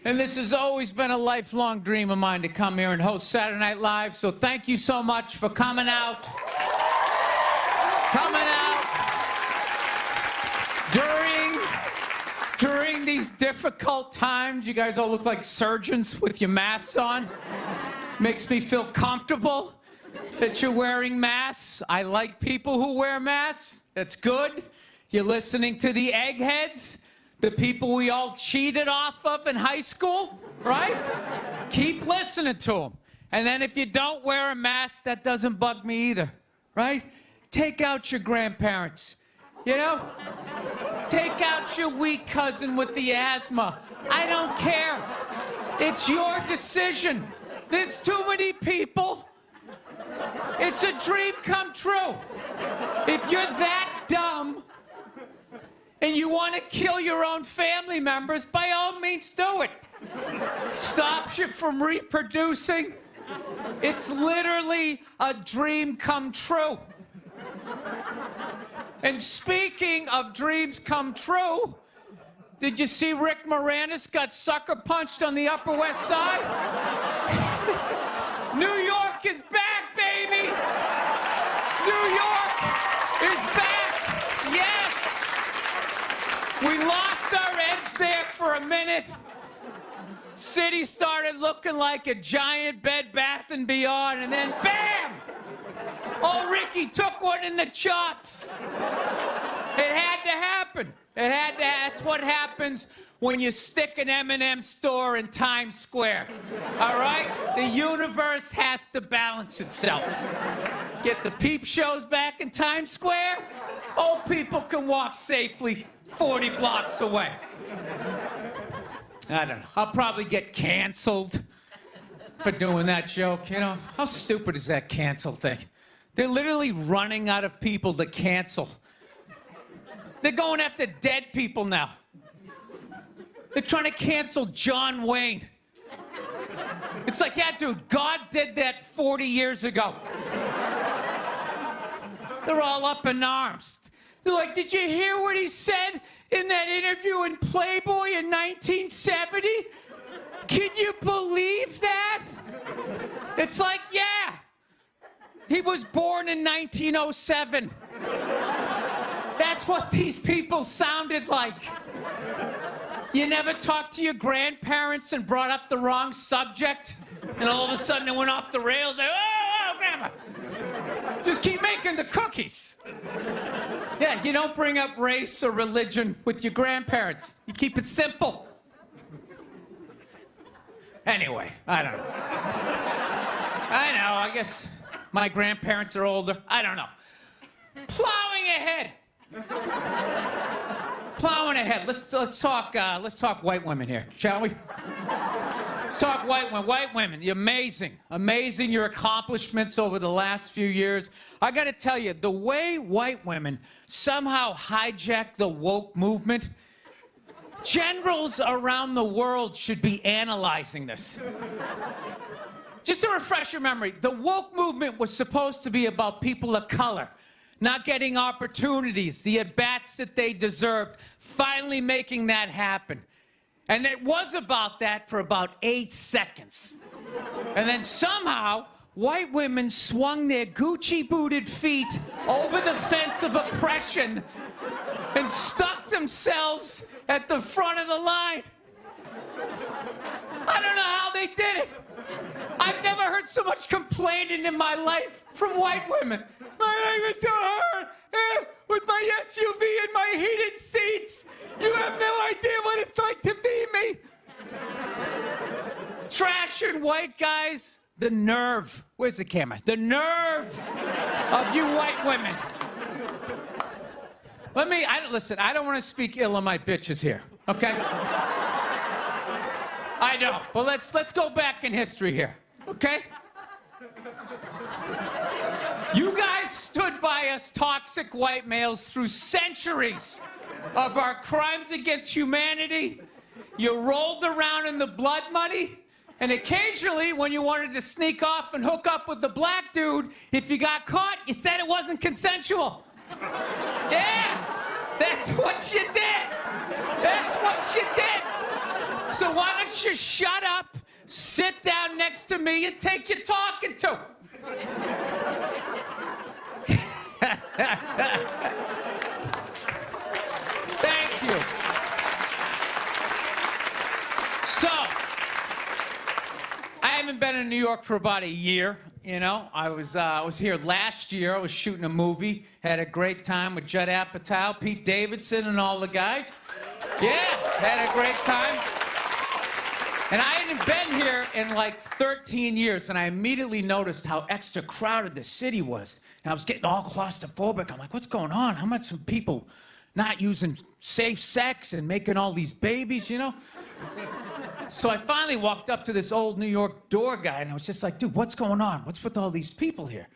and this has always been a lifelong dream of mine to come here and host Saturday Night Live. So thank you so much for coming out. During these difficult times, you guys all look like surgeons with your masks on. Makes me feel comfortable that you're wearing masks. I like people who wear masks. That's good. You're listening to the eggheads, the people we all cheated off of in high school, right? Keep listening to them. And then if you don't wear a mask, that doesn't bug me either, right? Take out your grandparents, you know? Take out your weak cousin with the asthma. I don't care. It's your decision. There's too many people. It's a dream come true. If you're that dumb and you want to kill your own family members, by all means do it. Stops you from reproducing. It's literally a dream come true. And speaking of dreams come true, did you see Rick Moranis got sucker punched on the Upper West Side? New York is back, baby! New York is back! Yes! We lost our edge there for a minute. City started looking like a giant Bed Bath & Beyond, and then bam! Oh, Ricky took one in the chops. It had to happen. That's what happens when you stick an M&M store in Times Square. All right? The universe has to balance itself. Get the peep shows back in Times Square. Old people can walk safely 40 blocks away. I don't know. I'll probably get canceled for doing that joke, you know? How stupid is that cancel thing? They're literally running out of people to cancel. They're going after dead people now. They're trying to cancel John Wayne. It's like, yeah, dude, God did that 40 years ago. They're all up in arms. They're like, did you hear what he said in that interview in Playboy in 1970? Can you believe that? It's like, yeah. He was born in 1907. That's what these people sounded like. You never talked to your grandparents and brought up the wrong subject, and all of a sudden it went off the rails. Like, oh, Grandma. Just keep making the cookies. Yeah, you don't bring up race or religion with your grandparents. You keep it simple. Anyway, I don't know. I guess my grandparents are older. I don't know. Plowing ahead. Plowing ahead. Let's talk white women here, shall we? Let's talk white women. White women, you're amazing your accomplishments over the last few years. I got to tell you, the way white women somehow hijacked the woke movement, generals around the world should be analyzing this. Just to refresh your memory, the woke movement was supposed to be about people of color not getting opportunities, the at-bats that they deserved, finally making that happen. And it was about that for about 8 seconds. And then somehow, white women swung their Gucci-booted feet over the fence of oppression and stuck themselves at the front of the line. I don't know how they did it. I've never heard so much complaining in my life from white women. My life is so hard. With my SUV and my heated seats. You have no idea what it's like to be me. Trashing white guys. The nerve. Where's the camera? The nerve of you white women. Listen, I don't want to speak ill of my bitches here, okay? I know, but let's go back in history here, okay? You guys stood by us toxic white males through centuries of our crimes against humanity. You rolled around in the blood money, and occasionally when you wanted to sneak off and hook up with the black dude, if you got caught, you said it wasn't consensual. Yeah, that's what you did. That's what you did. So why don't you shut up, sit down next to me, and take your talking to. Thank you. So, I haven't been in New York for about a year. You know, I was here last year. I was shooting a movie. Had a great time with Judd Apatow, Pete Davidson, and all the guys. Yeah, had a great time. And I hadn't been here in like 13 years, and I immediately noticed how extra crowded the city was. And I was getting all claustrophobic. I'm like, what's going on? How much are people not using safe sex and making all these babies, you know? So I finally walked up to this old New York door guy, and I was just like, dude, what's going on? What's with all these people here?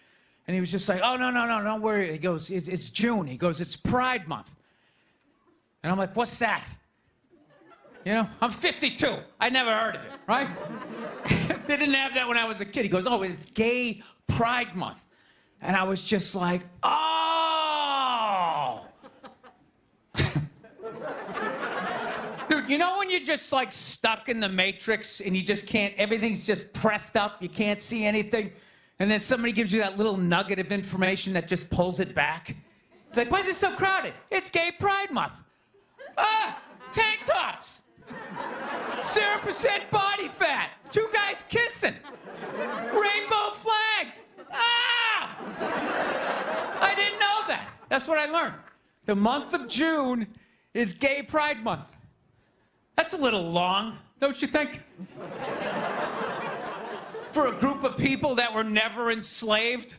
And he was just like, oh, no, don't worry. He goes, it's June. He goes, it's Pride Month. And I'm like, what's that? You know, I'm 52. I never heard of it, right? They didn't have that when I was a kid. He goes, oh, it's Gay Pride Month. And I was just like, oh. Dude, you know when you're just like stuck in the Matrix and you just can't, everything's just pressed up, you can't see anything, and then somebody gives you that little nugget of information that just pulls it back? It's like, why is it so crowded? It's Gay Pride Month. Tank tops. 0% body fat. 2 guys kissing. Rainbow flags. I didn't know that. That's what I learned. The month of June is Gay Pride Month. That's a little long, don't you think? For a group of people that were never enslaved.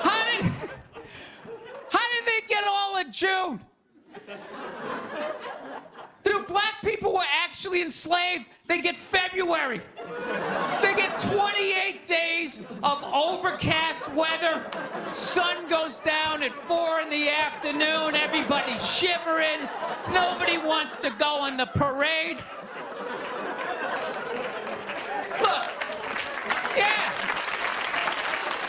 How did they get all of June? Dude, black people were actually enslaved. They get February. They get 28 days of overcast weather. Sun goes down at 4 in the afternoon. Everybody's shivering. Nobody wants to go on the parade. Look, yeah.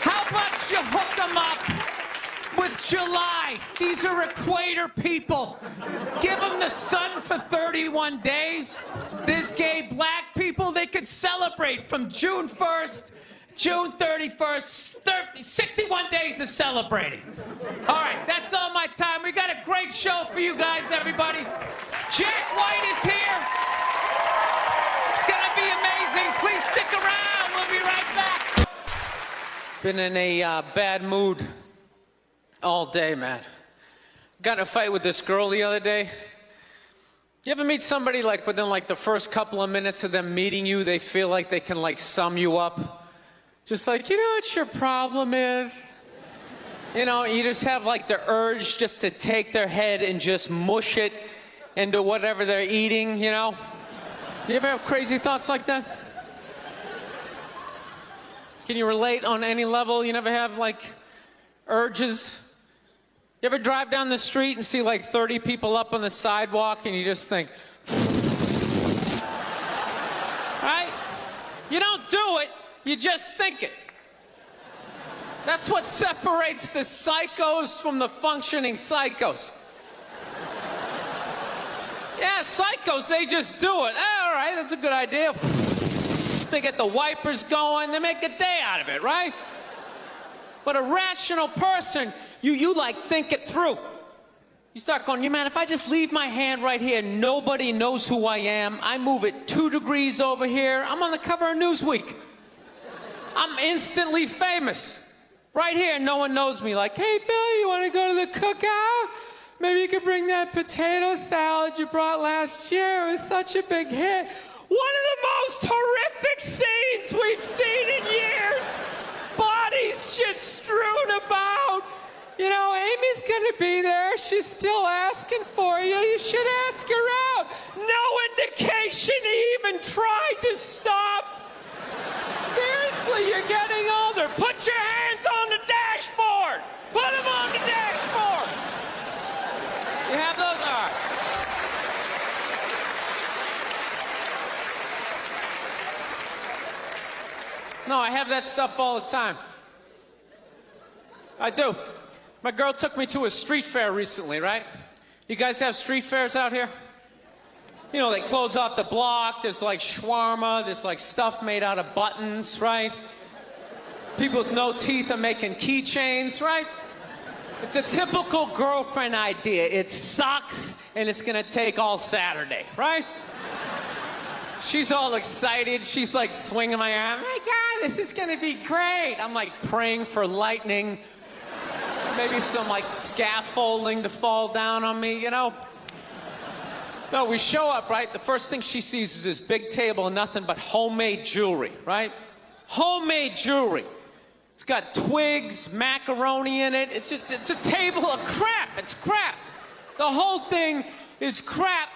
How about you hook them up with July? These are equator people. Give them the sun for 31 days. There's gay black people. They could celebrate from June 1st, June 31st, 61 days of celebrating. All right, that's all my time. We got a great show for you guys, everybody. Jack White is here. It's gonna be amazing. Please stick around. We'll be right back. Been in a bad mood all day, man. Got in a fight with this girl the other day. You ever meet somebody like within like the first couple of minutes of them meeting you, they feel like they can like sum you up? Just like, you know what your problem is? You know, you just have like the urge just to take their head and just mush it into whatever they're eating, you know? You ever have crazy thoughts like that? Can you relate on any level? You never have like urges? You ever drive down the street and see like 30 people up on the sidewalk and you just think, right? You don't do it, you just think it. That's what separates the psychos from the functioning psychos. Yeah, psychos, they just do it. All right, that's a good idea. They get the wipers going, they make a day out of it, right? But a rational person, you like think it through. You start going, you man, if I just leave my hand right here, nobody knows who I am. I move it 2 degrees over here. I'm on the cover of Newsweek. I'm instantly famous. Right here, no one knows me. Like, hey, Bill, you want to go to the cookout? Maybe you could bring that potato salad you brought last year. It was such a big hit. One of the most horrific scenes we've seen in years. Bodies just strewn about. You know, Amy's gonna be there. She's still asking for you. You should ask her out. No indication he even tried to stop. Seriously, you're getting older. Put your hands on the dashboard. Put them on the dashboard. You have those? All right. No, I have that stuff all the time. I do. My girl took me to a street fair recently, right? You guys have street fairs out here? You know, they close off the block. There's like shawarma. There's like stuff made out of buttons, right? People with no teeth are making keychains, right? It's a typical girlfriend idea. It sucks, and it's gonna take all Saturday, right? She's all excited. She's like swinging my arm. Oh my God, this is gonna be great. I'm like praying for lightning. Maybe some like scaffolding to fall down on me, you know? No, we show up, right? The first thing she sees is this big table and nothing but homemade jewelry, right? Homemade jewelry. It's got twigs, macaroni in it. It's a table of crap. It's crap. The whole thing is crap.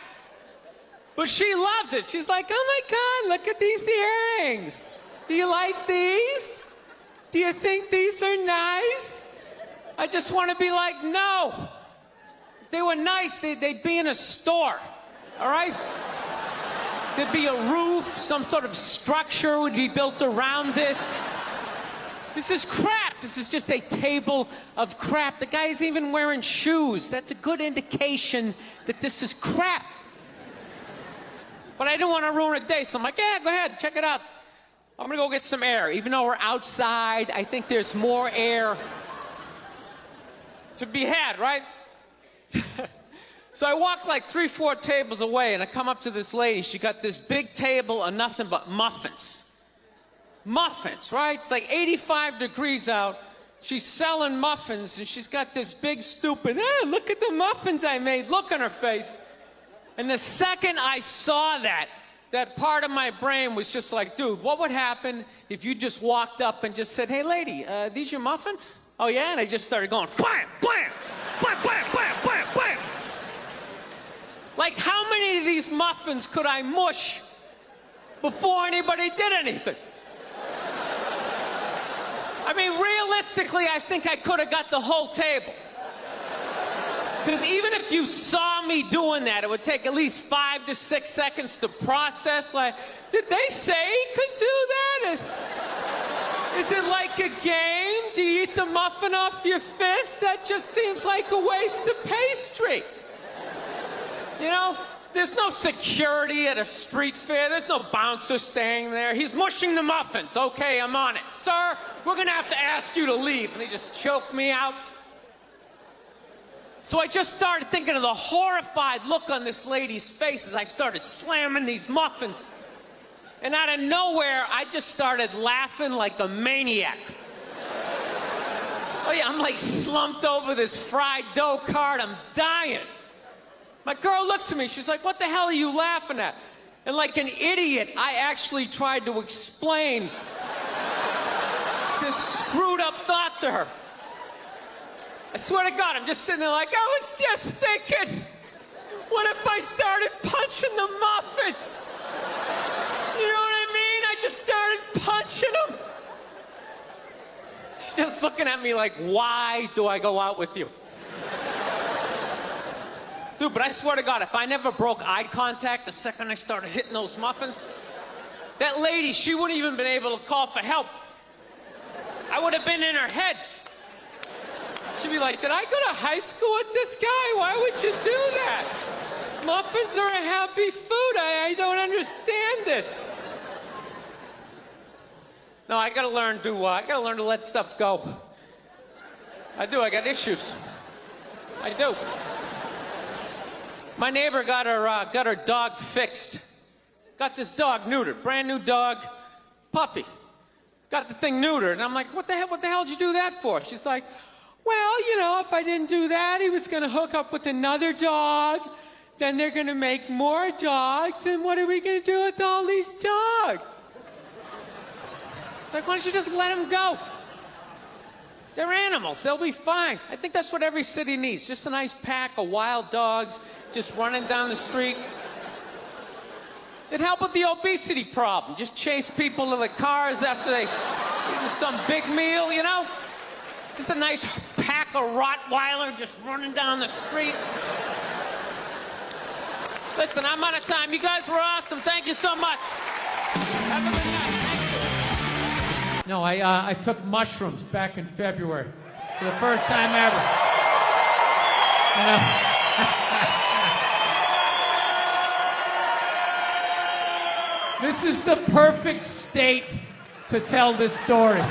But she loves it. She's like, oh my God, look at these earrings. Do you like these? Do you think these are nice? I just want to be like, no. If they were nice, they'd be in a store, all right? There'd be a roof, some sort of structure would be built around this. This is crap. This is just a table of crap. The guy's even wearing shoes. That's a good indication that this is crap. But I didn't want to ruin a day, so I'm like, yeah, go ahead, check it out. I'm going to go get some air. Even though we're outside, I think there's more air to be had, right? So I walk like 3-4 tables away, and I come up to this lady. She got this big table of nothing but muffins. Muffins, right? It's like 85 degrees out. She's selling muffins, and she's got this big stupid, look at the muffins I made, look on her face. And the second I saw that part of my brain was just like, dude, what would happen if you just walked up and just said, hey, lady, these your muffins? Oh, yeah? And I just started going, blam, blam, blam, blam, blam, blam, blam. Like, how many of these muffins could I mush before anybody did anything? I mean, realistically, I think I could have got the whole table. Because even if you saw me doing that, it would take at least 5 to 6 seconds to process. Like, did they say he could do that? Is it like a game? Do you eat the muffin off your fist? That just seems like a waste of pastry. You know, there's no security at a street fair. There's no bouncer staying there. He's mushing the muffins. Okay, I'm on it. Sir, we're going to have to ask you to leave. And he just choked me out. So I just started thinking of the horrified look on this lady's face as I started slamming these muffins. And out of nowhere, I just started laughing like a maniac. Oh yeah, I'm like slumped over this fried dough cart. I'm dying. My girl looks at me. She's like, what the hell are you laughing at? And like an idiot, I actually tried to explain this screwed up thought to her. I swear to God, I'm just sitting there like, I was just thinking, what if I started punching the muffins? You know what I mean? I just started punching them. She's just looking at me like, why do I go out with you? Dude, but I swear to God, if I never broke eye contact the second I started hitting those muffins, that lady, she wouldn't even been able to call for help. I would have been in her head. She'd be like, did I go to high school with this guy? Why would you do that? Muffins are a happy food. I don't understand this. No, I gotta learn to let stuff go. I do, I got issues. I do. My neighbor got her dog fixed. Got this dog neutered, brand new dog, puppy. Got the thing neutered, and I'm like, what the hell did you do that for? She's like, well, you know, if I didn't do that, he was gonna hook up with another dog, then they're gonna make more dogs, and what are we gonna do with all these dogs? It's like, why don't you just let them go? They're animals, they'll be fine. I think that's what every city needs, just a nice pack of wild dogs just running down the street. It'd help with the obesity problem. Just chase people to the cars after they eat some big meal, you know? Just a nice pack of Rottweiler just running down the street. Listen, I'm out of time. You guys were awesome. Thank you so much. Have a good night. Thank you. No, I took mushrooms back in February for the first time ever. You know? This is the perfect state to tell this story.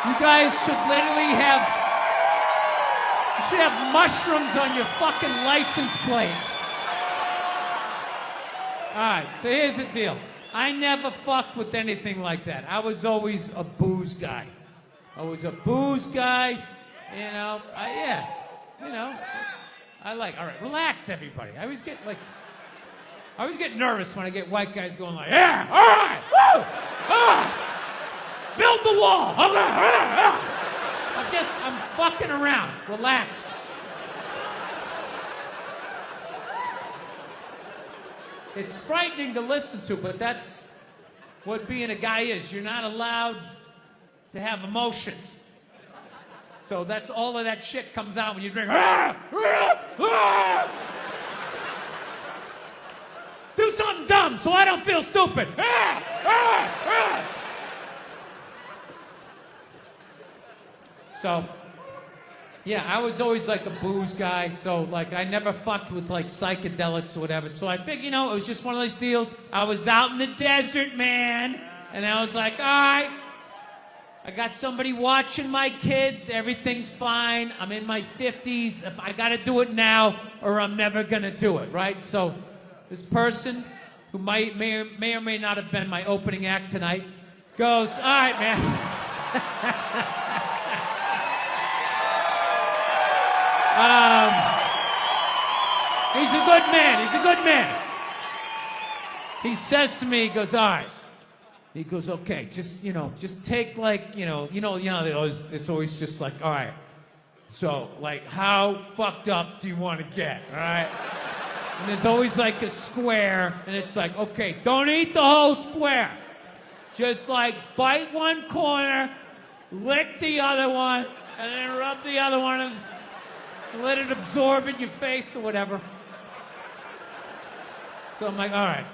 You guys should literally have mushrooms on your fucking license plate. All right, so here's the deal. I never fucked with anything like that. I was always a booze guy. I was a booze guy, you know. All right, relax, everybody. I always get nervous when I get white guys going like, yeah, all right, woo, build the wall. I'm fucking around. Relax. It's frightening to listen to, but that's what being a guy is. You're not allowed to have emotions. So that's all of that shit comes out when you drink. Do something dumb so I don't feel stupid. So, yeah, I was always like a booze guy, so like I never fucked with like psychedelics or whatever. So I figured, you know, it was just one of those deals. I was out in the desert, man, and I was like, all right, I got somebody watching my kids, everything's fine. I'm in my 50s. If I gotta do it now or I'm never gonna do it, right? So this person, who may or may not have been my opening act tonight, goes, all right, man. He's a good man. He's a good man. He says to me, he goes, all right. He goes, okay, just take like, it's always just like, all right. So, like, how fucked up do you want to get, all right? And there's always like a square, and it's like, okay, don't eat the whole square. Just like bite one corner, lick the other one, and then rub the other one and let it absorb in your face or whatever. So I'm like, all right.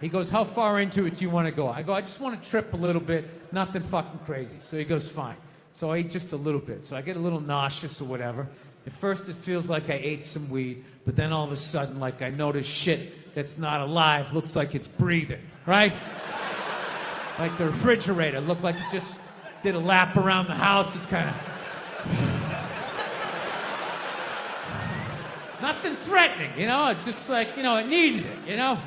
He goes, how far into it do you want to go? I go, I just want to trip a little bit, nothing fucking crazy. So he goes, fine. So I eat just a little bit. So I get a little nauseous or whatever. At first it feels like I ate some weed, but then all of a sudden, like I notice shit that's not alive looks like it's breathing, right? Like the refrigerator looked like it just did a lap around the house. It's kind of... Nothing threatening, you know? It's just like, it needed it, you know?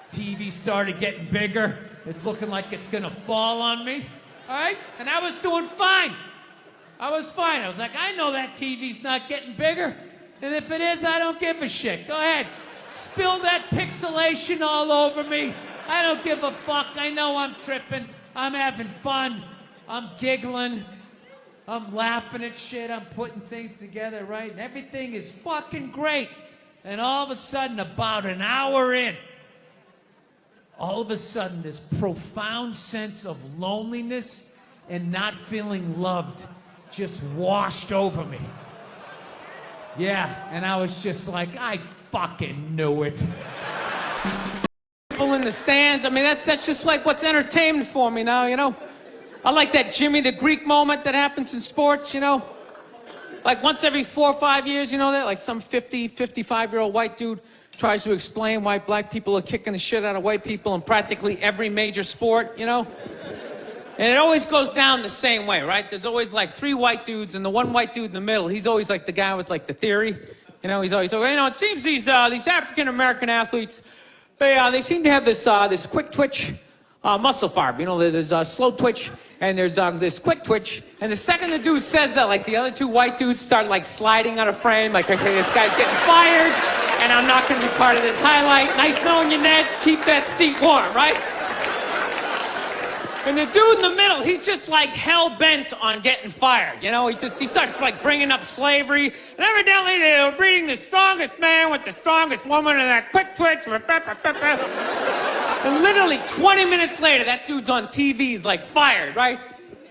TV started getting bigger. It's looking like it's gonna fall on me, all right? And I was doing fine. I was fine. I was like, I know that TV's not getting bigger. And if it is, I don't give a shit. Go ahead. Spill that pixelation all over me. I don't give a fuck. I know I'm tripping. I'm having fun. I'm giggling. I'm laughing at shit. I'm putting things together, right? And everything is fucking great. And all of a sudden, about an hour in, all of a sudden, this profound sense of loneliness and not feeling loved just washed over me. Yeah, and I was just like, I fucking knew it. People in the stands, I mean, that's just like what's entertainment for me now, you know? I like that Jimmy the Greek moment that happens in sports, you know? Like once every 4 or 5 years, you know that? Like some 50, 55-year-old white dude tries to explain why black people are kicking the shit out of white people in practically every major sport, you know? And it always goes down the same way, right? There's always like 3 white dudes, and the one white dude in the middle, he's always like the guy with like the theory. You know, he's always, it seems these African-American athletes, they seem to have this quick twitch muscle fiber. You know, there's slow twitch, and there's this quick twitch. And the second the dude says that, like the other 2 white dudes start like sliding out of frame, like, okay, this guy's getting fired, and I'm not going to be part of this highlight. Nice knowing you, Ned. Keep that seat warm, right? And the dude in the middle, he's just like hell-bent on getting fired. You know, he starts like bringing up slavery. And evidently they were breeding the strongest man with the strongest woman and that quick twitch. And literally 20 minutes later, that dude's on TV. He's like fired, right?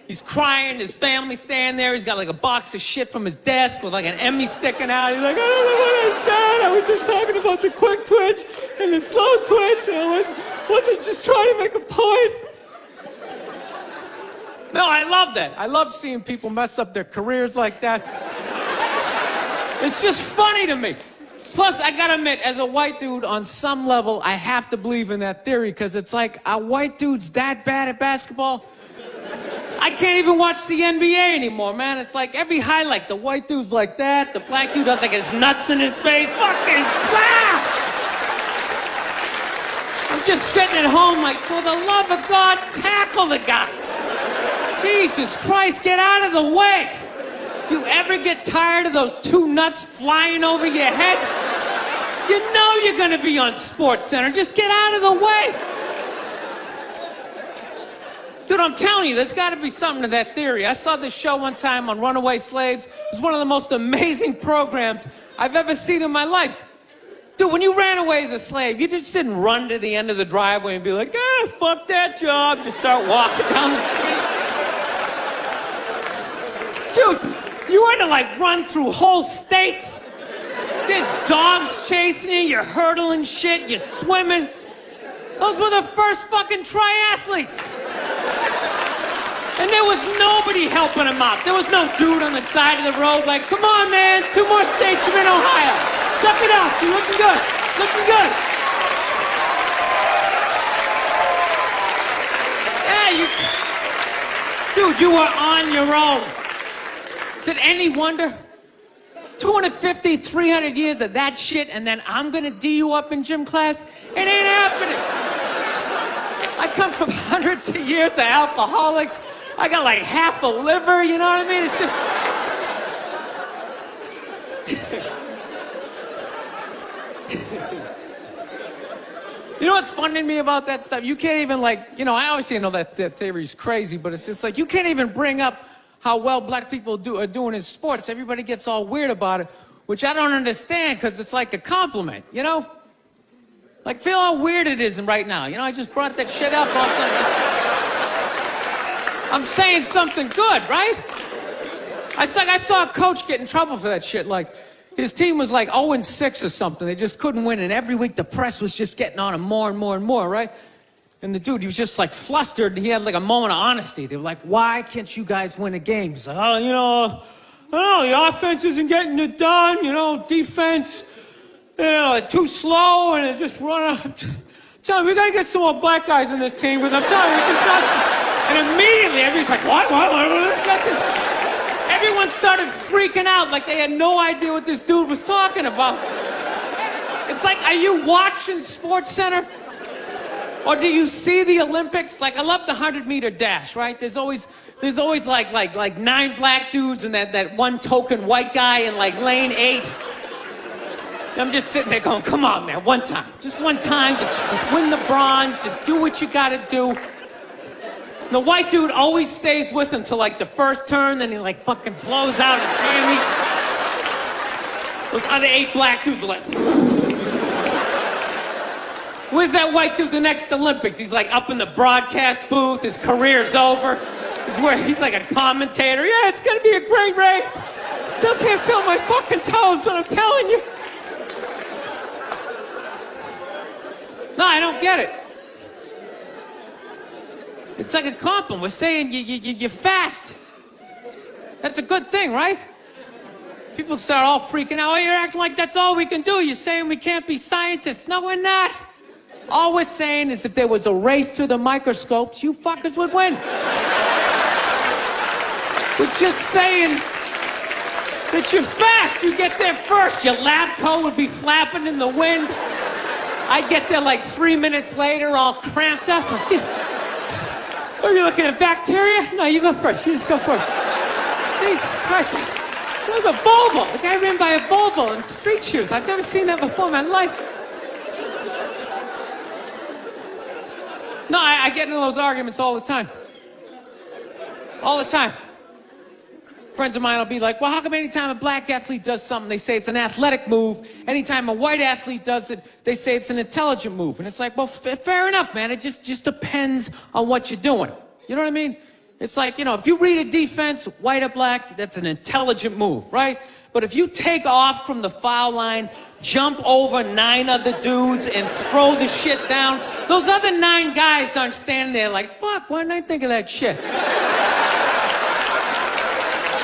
He's crying. His family's standing there. He's got like a box of shit from his desk with like an Emmy sticking out. He's like, I don't know what I said. I was just talking about the quick twitch and the slow twitch. And I wasn't just trying to make a point. No, I love that. I love seeing people mess up their careers like that. It's just funny to me. Plus, I gotta admit, as a white dude, on some level, I have to believe in that theory, because it's like, are white dudes that bad at basketball? I can't even watch the NBA anymore, man. It's like every highlight, the white dude's like that, the black dude has like his nuts in his face. Fucking blah! I'm just sitting at home like, for the love of God, tackle the guy. Jesus Christ, get out of the way. Do you ever get tired of those 2 nuts flying over your head? You know you're going to be on SportsCenter. Just get out of the way. Dude, I'm telling you, there's got to be something to that theory. I saw this show one time on runaway slaves. It was one of the most amazing programs I've ever seen in my life. Dude, when you ran away as a slave, you just didn't run to the end of the driveway and be like, fuck that job. Just start walking down the street. Dude, you had to like run through whole states. There's dogs chasing you, you're hurdling shit, you're swimming. Those were the first fucking triathletes. And there was nobody helping them out. There was no dude on the side of the road like, come on, man, 2 more states, you're in Ohio. Suck it up, you're looking good, looking good. Yeah, dude, you were on your own. Is it any wonder? 250, 300 years of that shit, and then I'm gonna D you up in gym class? It ain't happening. I come from hundreds of years of alcoholics. I got like half a liver, you know what I mean? It's just... You know what's funny to me about that stuff? You can't even like, you know, I obviously know that theory's crazy, but it's just like, you can't even bring up how well black people are doing in sports. Everybody gets all weird about it, which I don't understand, because it's like a compliment, you know? Like, feel how weird it is right now. You know, I just brought that shit up. I'm saying something good, right? I saw a coach get in trouble for that shit. Like, his team was like 0-6 or something. They just couldn't win, and every week the press was just getting on him more and more and more, right? And the dude, he was just like flustered, and he had like a moment of honesty. They were like, why can't you guys win a game? He's like, oh, you know, I don't know, the offense isn't getting it done, you know, defense, you know, too slow, and it just run up. Tell me, we gotta get some more black guys in this team, because I'm telling you, it's just not. And immediately, everybody's like, what? Everyone started freaking out like they had no idea what this dude was talking about. It's like, are you watching SportsCenter? Or do you see the Olympics? Like, I love the 100-meter dash, right? There's always like 9 black dudes and that one token white guy in like lane 8. I'm just sitting there going, come on, man, one time. Just one time, just win the bronze, just do what you gotta do. And the white dude always stays with him till like the first turn, then he like fucking blows out his hammy. Those other 8 black dudes are like... Where's that white dude the next Olympics? He's like up in the broadcast booth, his career's over. He's like a commentator. Yeah, it's gonna be a great race. Still can't feel my fucking toes, but I'm telling you. No, I don't get it. It's like a compliment. We're saying you're fast. That's a good thing, right? People start all freaking out. Oh, you're acting like that's all we can do. You're saying we can't be scientists. No, we're not. All we're saying is if there was a race to the microscopes, you fuckers would win. was just saying that you're fast. You get there first. Your lab coat would be flapping in the wind. I'd get there like 3 minutes later, all cramped up. Are you looking at bacteria? No, you go first. You just go first. Jesus Christ. It was a Volvo. The guy ran by a Volvo in street shoes. I've never seen that before in my life. No, I get into those arguments all the time. All the time. Friends of mine will be like, well, how come anytime a black athlete does something, they say it's an athletic move? Anytime a white athlete does it, they say it's an intelligent move. And it's like, well, fair enough, man. It just depends on what you're doing. You know what I mean? It's like, you know, if you read a defense, white or black, that's an intelligent move, right? But if you take off from the foul line, jump over 9 other dudes, and throw the shit down, those other 9 guys aren't standing there like, fuck, why didn't I think of that shit?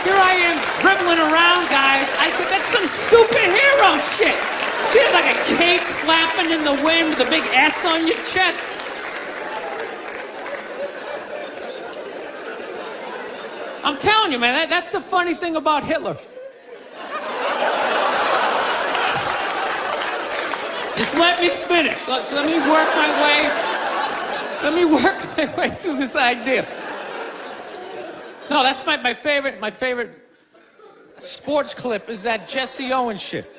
Here I am dribbling around, guys. That's some superhero shit. See, like a cape flapping in the wind with a big S on your chest. I'm telling you, man, that's the funny thing about Hitler. Just let me finish. Let me work my way through this idea. No, that's my favorite sports clip is that Jesse Owens shit.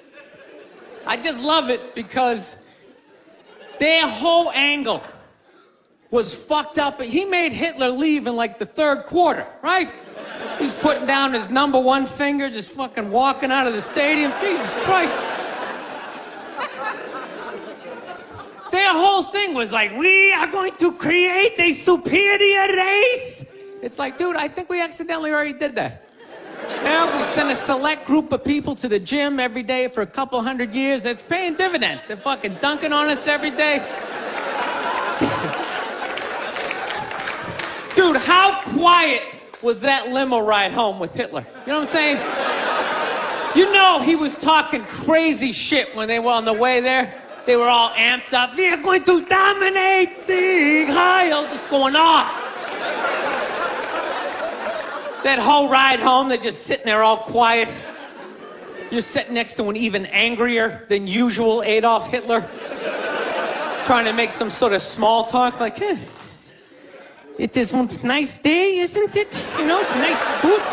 I just love it because their whole angle was fucked up. He made Hitler leave in like the 3rd quarter, right? He's putting down his number 1 finger, just fucking walking out of the stadium. Jesus Christ. Their whole thing was like, we are going to create a superior race. It's like, dude, I think we accidentally already did that. Yeah, we send a select group of people to the gym every day for a couple 100 years. It's paying dividends. They're fucking dunking on us every day. Dude, how quiet was that limo ride home with Hitler? You know what I'm saying? You know he was talking crazy shit when they were on the way there. They were all amped up. We are going to dominate, Sieg Heil, just going off. That whole ride home, they're just sitting there all quiet. You're sitting next to an even angrier than usual Adolf Hitler, trying to make some sort of small talk, like, it is one nice day, isn't it? You know, nice boots.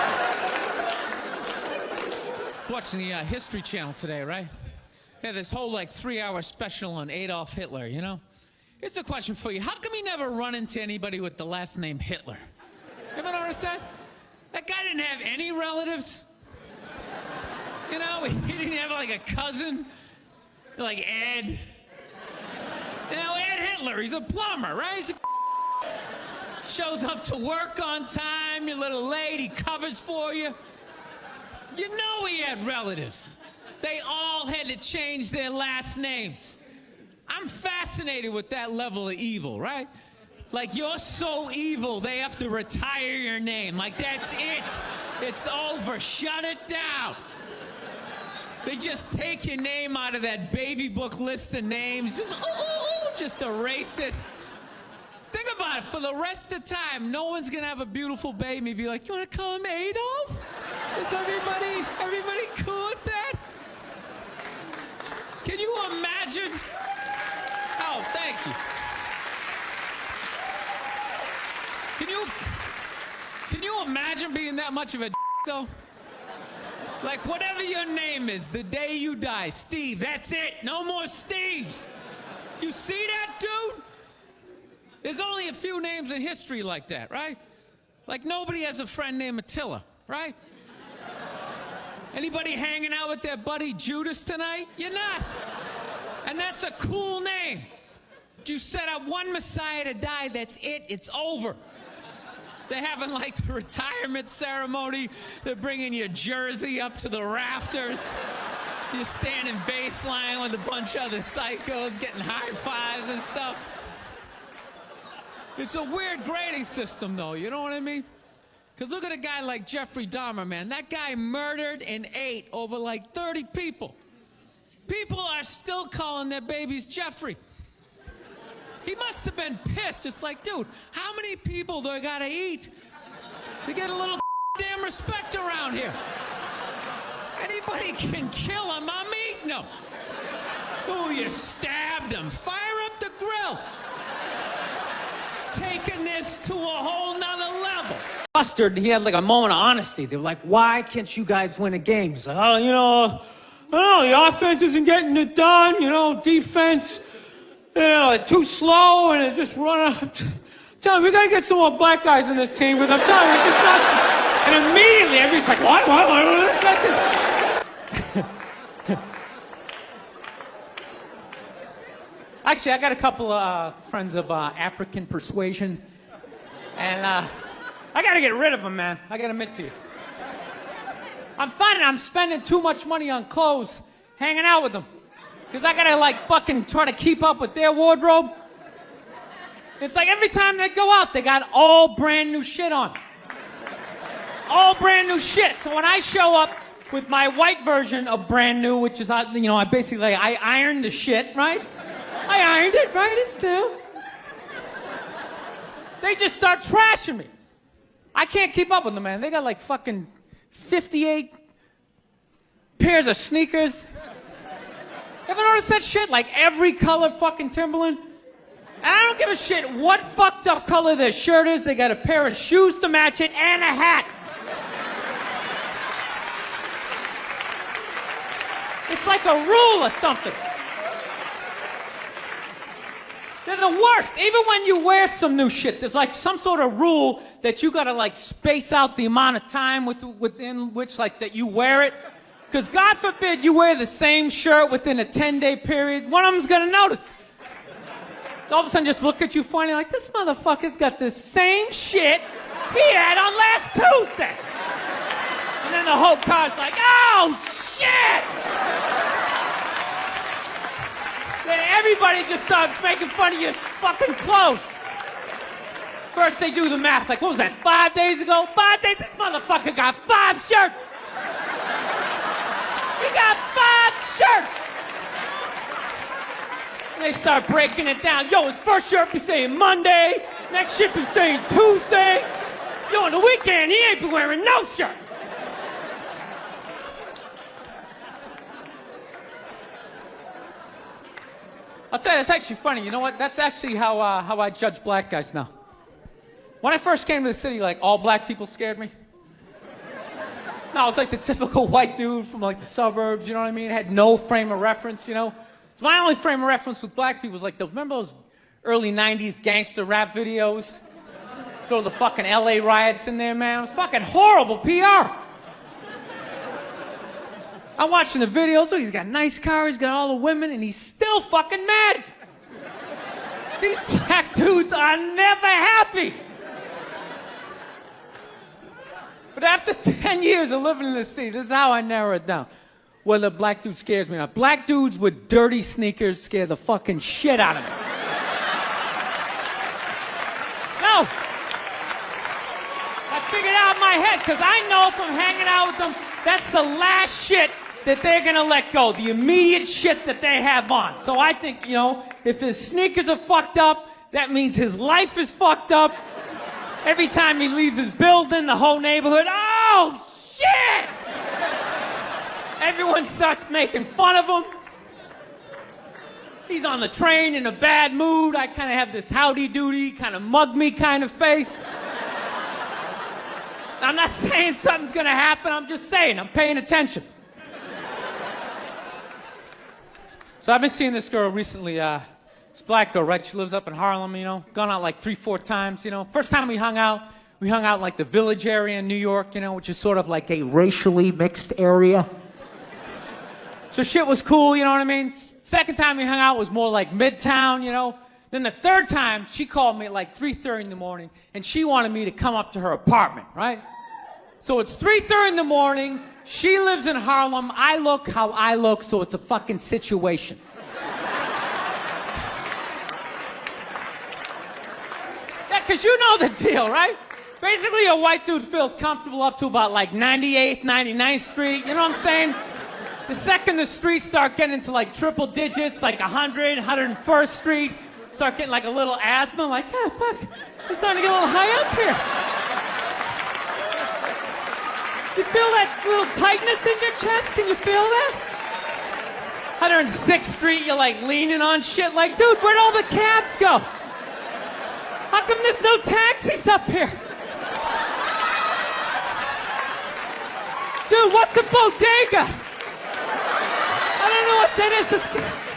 Watching the History Channel today, right? Yeah, this whole like 3-hour special on Adolf Hitler, you know? Here's a question for you. How come he never run into anybody with the last name Hitler? Ever notice that? That guy didn't have any relatives. You know, he didn't have like a cousin, like Ed. You know, Ed Hitler, he's a plumber, right? He's shows up to work on time, you're a little late, he covers for you. You know he had relatives. They all had to change their last names. I'm fascinated with that level of evil, right? Like, you're so evil, they have to retire your name. Like, that's it. It's over. Shut it down. They just take your name out of that baby book list of names. Just erase it. Think about it. For the rest of the time, no one's going to have a beautiful baby be like, you want to call him Adolf? Is everybody cool with that? Can you imagine? Oh, thank you. Can you imagine being that much of a though? Like, whatever your name is, the day you die, Steve, that's it. No more Steves. You see that, dude? There's only a few names in history like that, right? Like, nobody has a friend named Attila, right? Anybody hanging out with their buddy Judas tonight? You're not. And that's a cool name. You set up one Messiah to die, that's it, it's over. They're having like the retirement ceremony. They're bringing your jersey up to the rafters. You're standing baseline with a bunch of other psychos getting high fives and stuff. It's a weird grading system, though, you know what I mean? Because look at a guy like Jeffrey Dahmer, man. That guy murdered and ate over like 30 people. People are still calling their babies Jeffrey. He must have been pissed. It's like, dude, how many people do I gotta eat to get a little damn respect around here. Anybody can kill him, I'm eating him. Oh, you stabbed him. Fire up the grill. Taking this to a whole nother level. Mustard, he had like a moment of honesty. They were like, why can't you guys win a game? He's like, oh, I don't know, the offense isn't getting it done, defense, too slow, and it just run out. Tell me, we gotta get some more black guys in this team, because I'm telling you, it's not. And immediately, everybody's like, what? Actually, I got a couple of friends of African persuasion, and I gotta get rid of them, man. I gotta admit to you. I'm finding I'm spending too much money on clothes hanging out with them. Because I gotta fucking try to keep up with their wardrobe. It's like every time they go out, they got all brand new shit on. All brand new shit. So when I show up with my white version of brand new, which is, I ironed the shit, right? I ironed it, right? It's new. They just start trashing me. I can't keep up with them, man. They got fucking 58 pairs of sneakers. Ever notice that shit? Every color fucking Timberland. And I don't give a shit what fucked up color their shirt is. They got a pair of shoes to match it and a hat. It's like a rule or something. They're the worst. Even when you wear some new shit, there's some sort of rule that you gotta space out the amount of time within which that you wear it. Because God forbid you wear the same shirt within a 10-day period, one of them's gonna notice. All of a sudden just look at you funny this motherfucker's got the same shit he had on last Tuesday. And then the whole car's like, oh shit! Then everybody just starts making fun of your fucking clothes. First they do the math, what was that, 5 days ago? 5 days? This motherfucker got 5 shirts! He got 5 shirts! And they start breaking it down. Yo, his first shirt be saying Monday, next shirt be saying Tuesday. Yo, on the weekend, he ain't been wearing no shirt. I'll tell you, it's actually funny. You know what? That's actually how I judge black guys now. When I first came to the city, all black people scared me. No, I was the typical white dude from the suburbs, you know what I mean? Had no frame of reference, So my only frame of reference with black people was remember those early 90s gangster rap videos? Throw the fucking LA riots in there, man. It was fucking horrible PR. I'm watching the videos, he's got a nice car, he's got all the women, and he's still fucking mad. These black dudes are never happy. But after 10 years of living in the city, this is how I narrow it down. Whether a black dude scares me or not. Black dudes with dirty sneakers scare the fucking shit out of me. No. I figured out in my head, because I know if I'm hanging out with them, that's the last shit that they're gonna let go, the immediate shit that they have on. So I think, if his sneakers are fucked up, that means his life is fucked up. Every time he leaves his building, the whole neighborhood, oh shit! Everyone starts making fun of him. He's on the train in a bad mood. I kind of have this howdy-doody, kind of mug me kind of face. I'm not saying something's gonna happen, I'm just saying, I'm paying attention. So I've been seeing this girl recently, this black girl, right? She lives up in Harlem, gone out 3-4 times, First time we hung out in the Village area in New York, which is sort of a racially mixed area. So shit was cool, you know what I mean? Second time we hung out was more Midtown, Then the third time, she called me at 3:30 in the morning, and she wanted me to come up to her apartment, right? So it's 3:30 in the morning, she lives in Harlem, I look how I look, so it's a fucking situation. Yeah, because you know the deal, right? Basically, a white dude feels comfortable up to about 98th, 99th Street, you know what I'm saying? The second the streets start getting into triple digits, 100, 101st Street, start getting a little asthma, fuck, it's starting to get a little high up here. You feel that little tightness in your chest? Can you feel that? 106th Street, you're like leaning on shit like, dude, where'd all the cabs go? How come there's no taxis up here? Dude, what's a bodega? I don't know what that is. Let's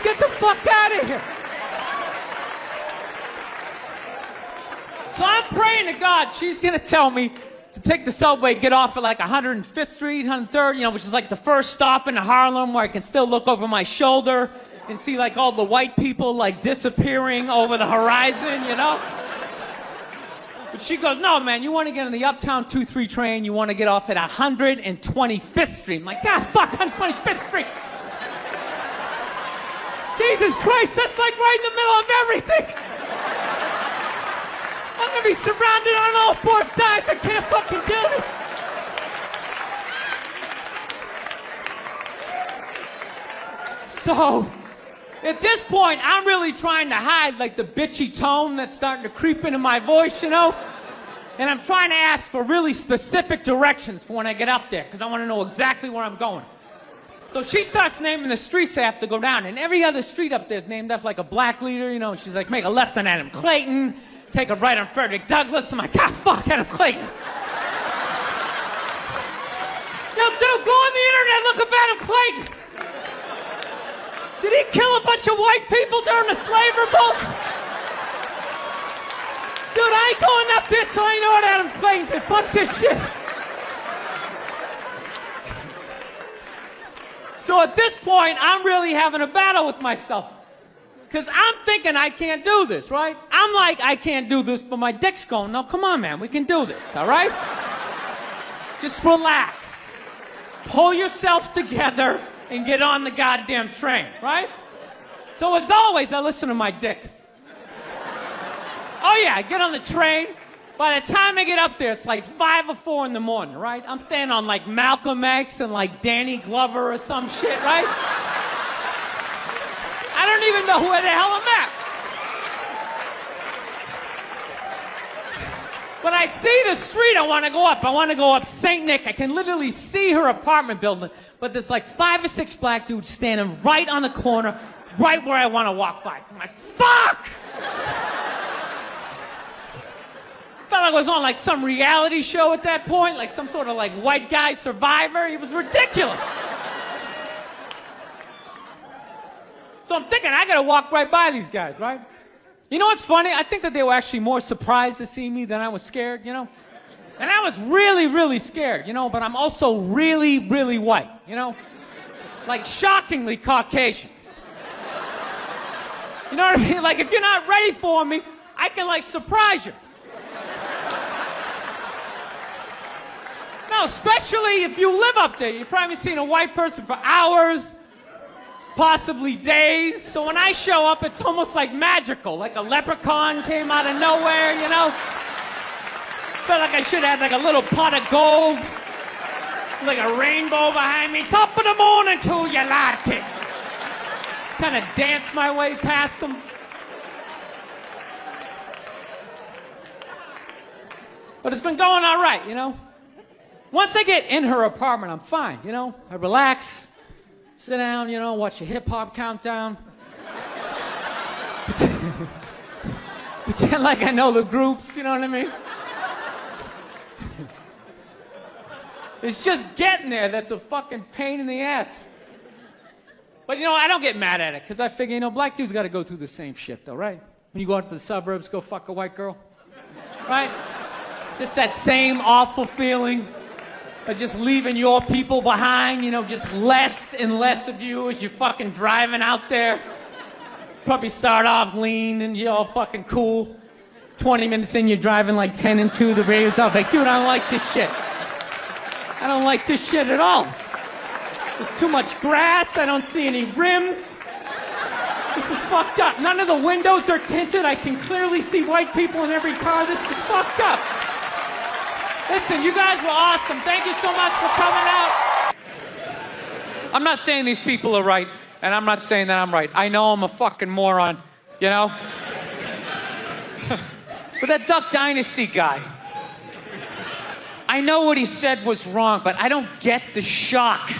get the fuck out of here. So I'm praying to God she's gonna tell me to take the subway, get off at like 105th Street, 103rd, which is like the first stop in Harlem where I can still look over my shoulder and see like all the white people like disappearing over the horizon, But she goes, no, man, you want to get on the Uptown 2-3 train, you want to get off at 125th Street. I'm like, God, fuck, 125th Street. Jesus Christ, that's like right in the middle of everything. I'm going to be surrounded on all four sides. I can't fucking do this. So, at this point, I'm really trying to hide like the bitchy tone that's starting to creep into my voice, And I'm trying to ask for really specific directions for when I get up there, because I want to know exactly where I'm going. So she starts naming the streets I have to go down, and every other street up there is named after like a black leader, She's like, make a left on Adam Clayton, take a right on Frederick Douglass. I'm like, God, fuck, Adam Clayton. Yo, dude, go on the internet, look up Adam Clayton. Did he kill a bunch of white people during the slave revolt? Dude, I ain't going up there till I know what Adam Clayton did. Fuck this shit. So at this point, I'm really having a battle with myself. Because I'm thinking I can't do this, right? I'm like, I can't do this, but my dick's going, no, come on, man, we can do this, all right? Just relax. Pull yourself together and get on the goddamn train, right? So as always, I listen to my dick. Oh yeah, I get on the train. By the time I get up there, it's like 5 or 4 in the morning, right? I'm staying on like Malcolm X and like Danny Glover or some shit, right? I don't even know where the hell I'm at. But I see the street I want to go up. I want to go up St. Nick. I can literally see her apartment building, but there's like 5 or 6 black dudes standing right on the corner, right where I want to walk by. So I'm like, fuck! Felt like I was on like some reality show at that point, like some sort of like white guy survivor. It was ridiculous. So I'm thinking, I gotta walk right by these guys, right? You know what's funny? I think that they were actually more surprised to see me than I was scared, And I was really, really scared, but I'm also really, really white, Like shockingly Caucasian. You know what I mean? Like if you're not ready for me, I can like surprise you. No, especially if you live up there. You've probably seen a white person for hours, possibly days. So when I show up, it's almost like magical, like a leprechaun came out of nowhere, Felt like I should have like a little pot of gold, like a rainbow behind me. Top of the morning to you, latte. Kind of dance my way past them. But it's been going all right, Once I get in her apartment, I'm fine, I relax, sit down, watch a hip-hop countdown. Pretend like I know the groups, you know what I mean? It's just getting there that's a fucking pain in the ass. But, I don't get mad at it, because I figure, black dudes got to go through the same shit, though, right? When you go out to the suburbs, go fuck a white girl, right? Just that same awful feeling of just leaving your people behind, just less and less of you as you're fucking driving out there. Probably start off lean and you're all fucking cool. 20 minutes in, you're driving like 10 and 2, the radio's off. Like, dude, I don't like this shit. I don't like this shit at all. There's too much grass, I don't see any rims. This is fucked up. None of the windows are tinted. I can clearly see white people in every car. This is fucked up. Listen, you guys were awesome. Thank you so much for coming out. I'm not saying these people are right, and I'm not saying that I'm right. I know I'm a fucking moron, But that Duck Dynasty guy. I know what he said was wrong, but I don't get the shock. He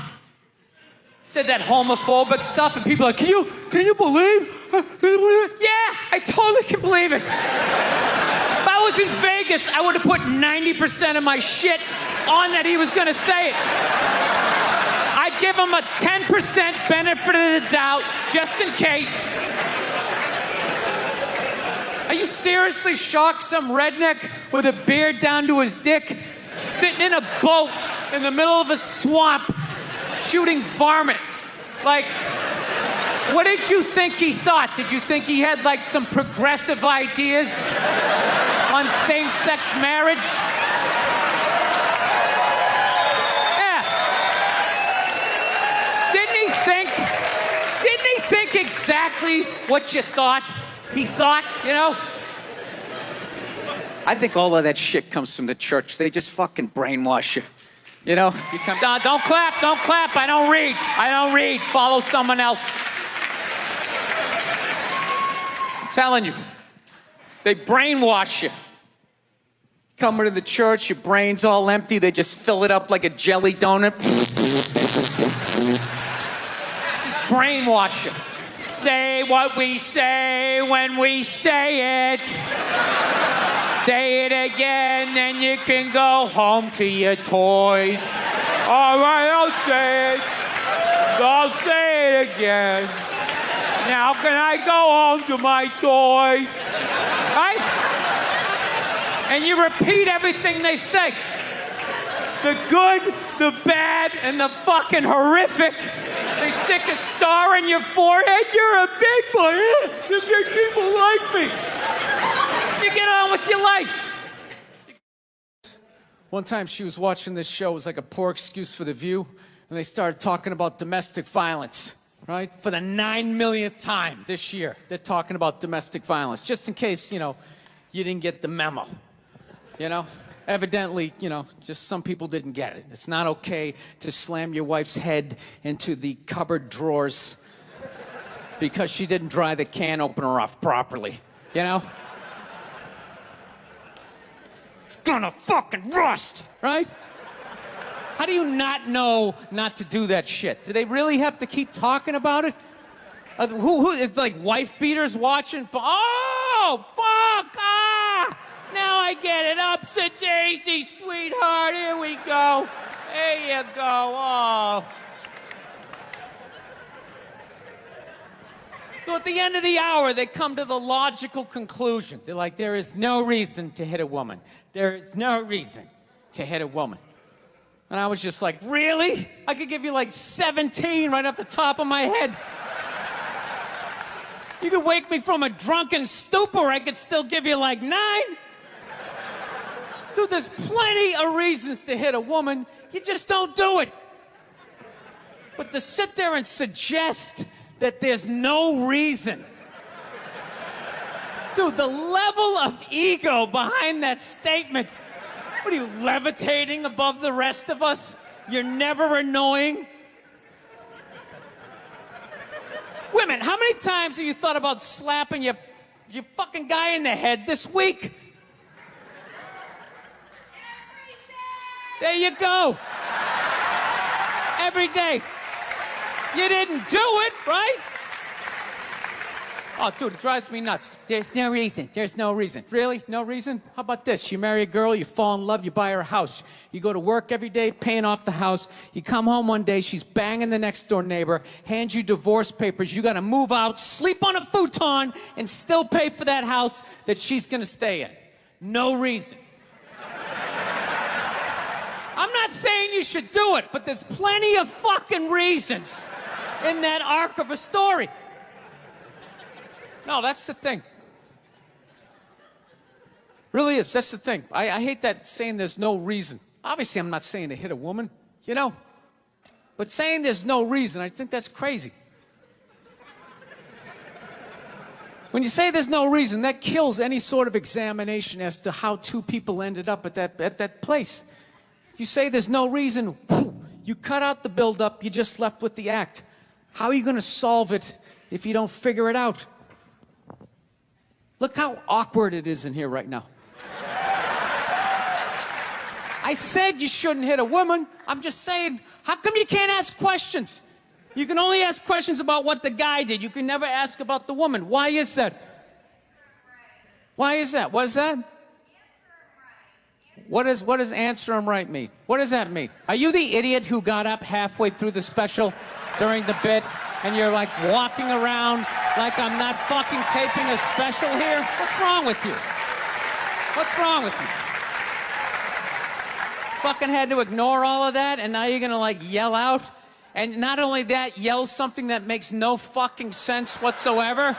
said that homophobic stuff, and people are like, can you believe? Can you believe it? Yeah, I totally can believe it. If I was in Vegas, I would have put 90% of my shit on that he was gonna say it. I'd give him a 10% benefit of the doubt, just in case. Are you seriously shocked some redneck with a beard down to his dick, sitting in a boat in the middle of a swamp, shooting varmints? Like, what did you think he thought? Did you think he had like some progressive ideas on same-sex marriage? Yeah. Didn't he think exactly what you thought? He thought, you know? I think all of that shit comes from the church. They just fucking brainwash you. You know? You come down, don't clap. I don't read. Follow someone else. I'm telling you. They brainwash you. Coming to the church, your brain's all empty. They just fill it up like a jelly donut. Just brainwash you. Say what we say when we say it. Say it again, then you can go home to your toys. All right, I'll say it. I'll say it again. Now can I go home to my toys? Right? And you repeat everything they say. The good, the bad, and the fucking horrific. They stick a star in your forehead. You're a big boy. The big people like me. You get on with your life. One time she was watching this show. It was like a poor excuse for The View. And they started talking about domestic violence, right? For the 9 millionth time this year, they're talking about domestic violence. Just in case, you know, you didn't get the memo. You know? Evidently, you know, just some people didn't get it. It's not okay to slam your wife's head into the cupboard drawers because she didn't dry the can opener off properly, you know? It's gonna fucking rust, right? How do you not know not to do that shit? Do they really have to keep talking about it? Who it's like wife beaters watching? Oh, fuck, ah! Now I get it. Ups a daisy, sweetheart. Here we go. There you go. Oh. So at the end of the hour, they come to the logical conclusion. They're like, there is no reason to hit a woman. There is no reason to hit a woman. And I was just like, really? I could give you like 17 right off the top of my head. You could wake me from a drunken stupor. I could still give you like 9. Dude, there's plenty of reasons to hit a woman. You just don't do it. But to sit there and suggest that there's no reason. Dude, the level of ego behind that statement. What are you, levitating above the rest of us? You're never annoying? Women, how many times have you thought about slapping your fucking guy in the head this week? There you go. Every day. You didn't do it, right? Oh, dude, it drives me nuts. There's no reason. There's no reason. Really? No reason? How about this? You marry a girl, you fall in love, you buy her a house. You go to work every day, paying off the house. You come home one day, she's banging the next door neighbor, hands you divorce papers. You got to move out, sleep on a futon, and still pay for that house that she's going to stay in. No reason. I'm not saying you should do it, but there's plenty of fucking reasons in that arc of a story. No, that's the thing. Really is. That's the thing. I hate that saying there's no reason. Obviously, I'm not saying to hit a woman, you know. But saying there's no reason, I think that's crazy. When you say there's no reason, that kills any sort of examination as to how two people ended up at that place. If you say there's no reason, whew, you cut out the build-up, you're just left with the act. How are you going to solve it if you don't figure it out? Look how awkward it is in here right now. I said you shouldn't hit a woman. I'm just saying, how come you can't ask questions? You can only ask questions about what the guy did. You can never ask about the woman. Why is that? Why is that? What is that? What does answer him right mean? What does that mean? Are you the idiot who got up halfway through the special during the bit and you're like walking around like I'm not fucking taping a special here? What's wrong with you? What's wrong with you? Fucking had to ignore all of that and now you're gonna like yell out? And not only that, yell something that makes no fucking sense whatsoever?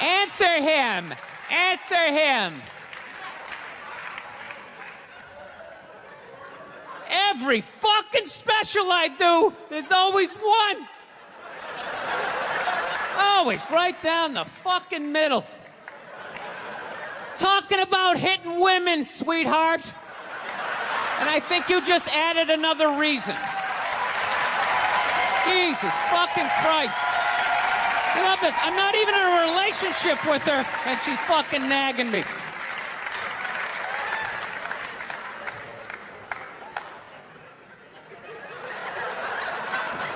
Answer him! Answer him! Every fucking special I do, there's always one. Always right down the fucking middle. Talking about hitting women, sweetheart. And I think you just added another reason. Jesus fucking Christ. I love this. I'm not even in a relationship with her, and she's fucking nagging me.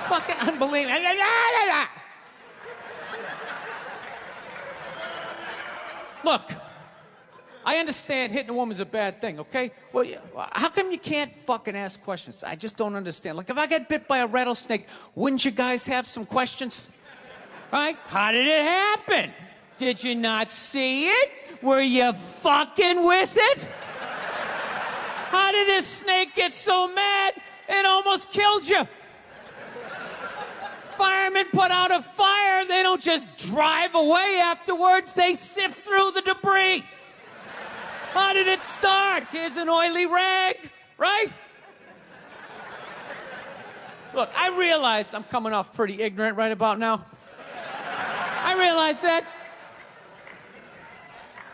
Fucking unbelievable. Look, I understand hitting a woman's a bad thing, okay? Well, how come you can't fucking ask questions? I just don't understand. Like, if I get bit by a rattlesnake, wouldn't you guys have some questions? Right? How did it happen? Did you not see it? Were you fucking with it? How did this snake get so mad it almost killed you? Firemen put out a fire, they don't just drive away afterwards, they sift through the debris. How did it start? Here's an oily rag, right? Look, I realize I'm coming off pretty ignorant right about now. I realize that.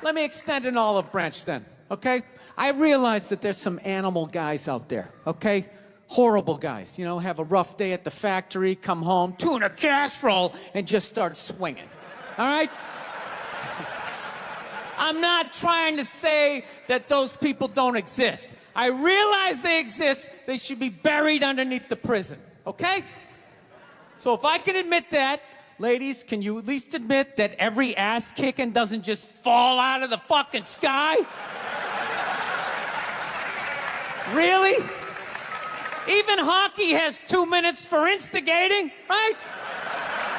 Let me extend an olive branch then, okay? I realize that there's some animal guys out there, okay? Horrible guys, you know, have a rough day at the factory, come home, tuna casserole, and just start swinging, all right? I'm not trying to say that those people don't exist. I realize they exist. They should be buried underneath the prison, okay? So if I can admit that, ladies, can you at least admit that every ass kicking doesn't just fall out of the fucking sky? Really? Even hockey has 2 minutes for instigating, right?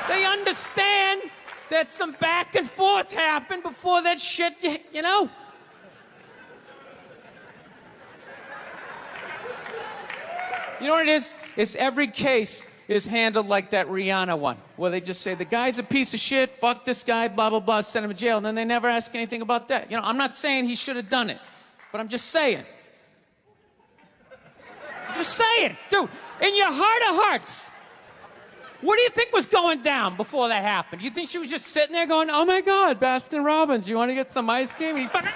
They understand that some back and forth happened before that shit, you know? You know what it is? It's every case is handled like that Rihanna one, where they just say, the guy's a piece of shit, fuck this guy, blah, blah, blah, send him to jail, and then they never ask anything about that. You know, I'm not saying he should have done it, but I'm just saying. Just saying, dude, in your heart of hearts, what do you think was going down before that happened? You think she was just sitting there going, oh my God, Baskin Robbins, you want to get some ice cream? And he fucking,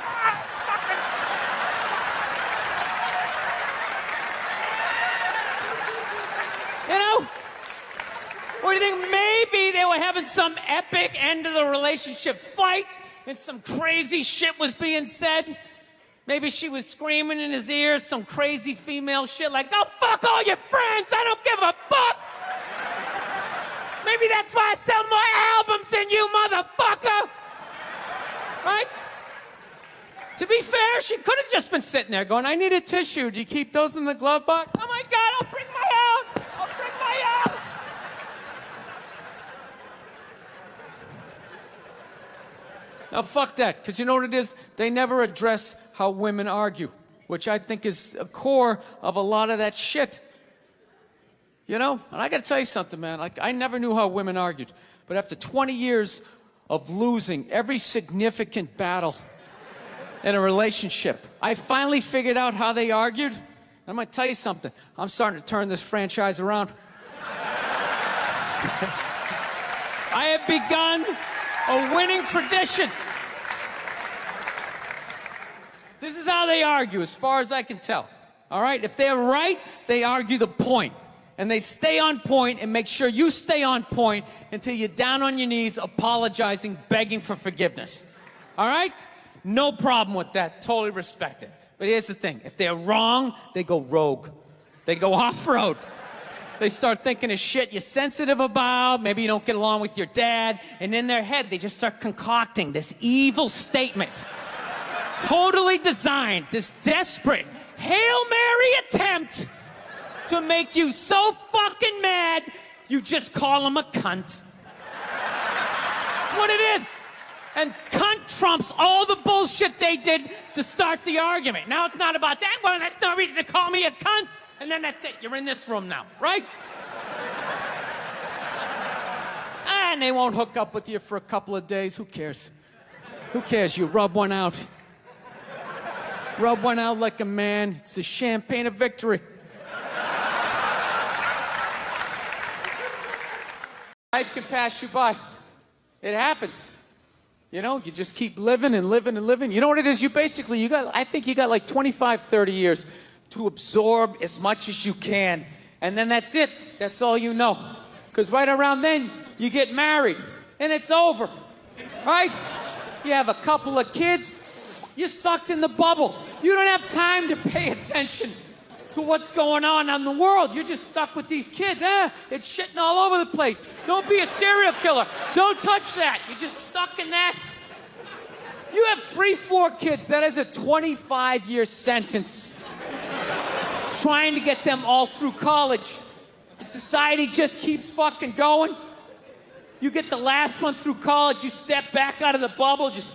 you know? Or do you think maybe they were having some epic end of the relationship fight and some crazy shit was being said? Maybe she was screaming in his ears some crazy female shit like, go fuck all your friends, I don't give a fuck. Maybe that's why I sell more albums than you, motherfucker. Right? To be fair, she could have just been sitting there going, I need a tissue. Do you keep those in the glove box? Oh my God, I'll bring my own. I'll bring my own. Now, fuck that, because you know what it is? They never address how women argue, which I think is a core of a lot of that shit. You know? And I got to tell you something, man. Like, I never knew how women argued. But after 20 years of losing every significant battle in a relationship, I finally figured out how they argued. I'm going to tell you something. I'm starting to turn this franchise around. I have begun a winning tradition. This is how they argue, as far as I can tell. All right? If they're right, they argue the point. And they stay on point and make sure you stay on point until you're down on your knees, apologizing, begging for forgiveness. All right? No problem with that. Totally respect it. But here's the thing. If they're wrong, they go rogue. They go off-road. They start thinking of shit you're sensitive about. Maybe you don't get along with your dad. And in their head, they just start concocting this evil statement. Totally designed, this desperate Hail Mary attempt to make you so fucking mad, you just call them a cunt. That's what it is. And cunt trumps all the bullshit they did to start the argument. Now it's not about that. Well, that's no reason to call me a cunt. And then that's it. You're in this room now, right? And they won't hook up with you for a couple of days. Who cares? Who cares? You rub one out. Rub one out like a man. It's the champagne of victory. Life can pass you by. It happens. You know, you just keep living and living and living. You know what it is? I think you got like 25, 30 years to absorb as much as you can. And then that's it. That's all you know. Because right around then, you get married. And it's over. Right? You have a couple of kids. You're sucked in the bubble. You don't have time to pay attention to what's going on in the world. You're just stuck with these kids. It's shitting all over the place. Don't be a serial killer. Don't touch that. You're just stuck in that. You have 3, 4 kids. That is a 25-year sentence. Trying to get them all through college. And society just keeps fucking going. You get the last one through college. You step back out of the bubble. Just...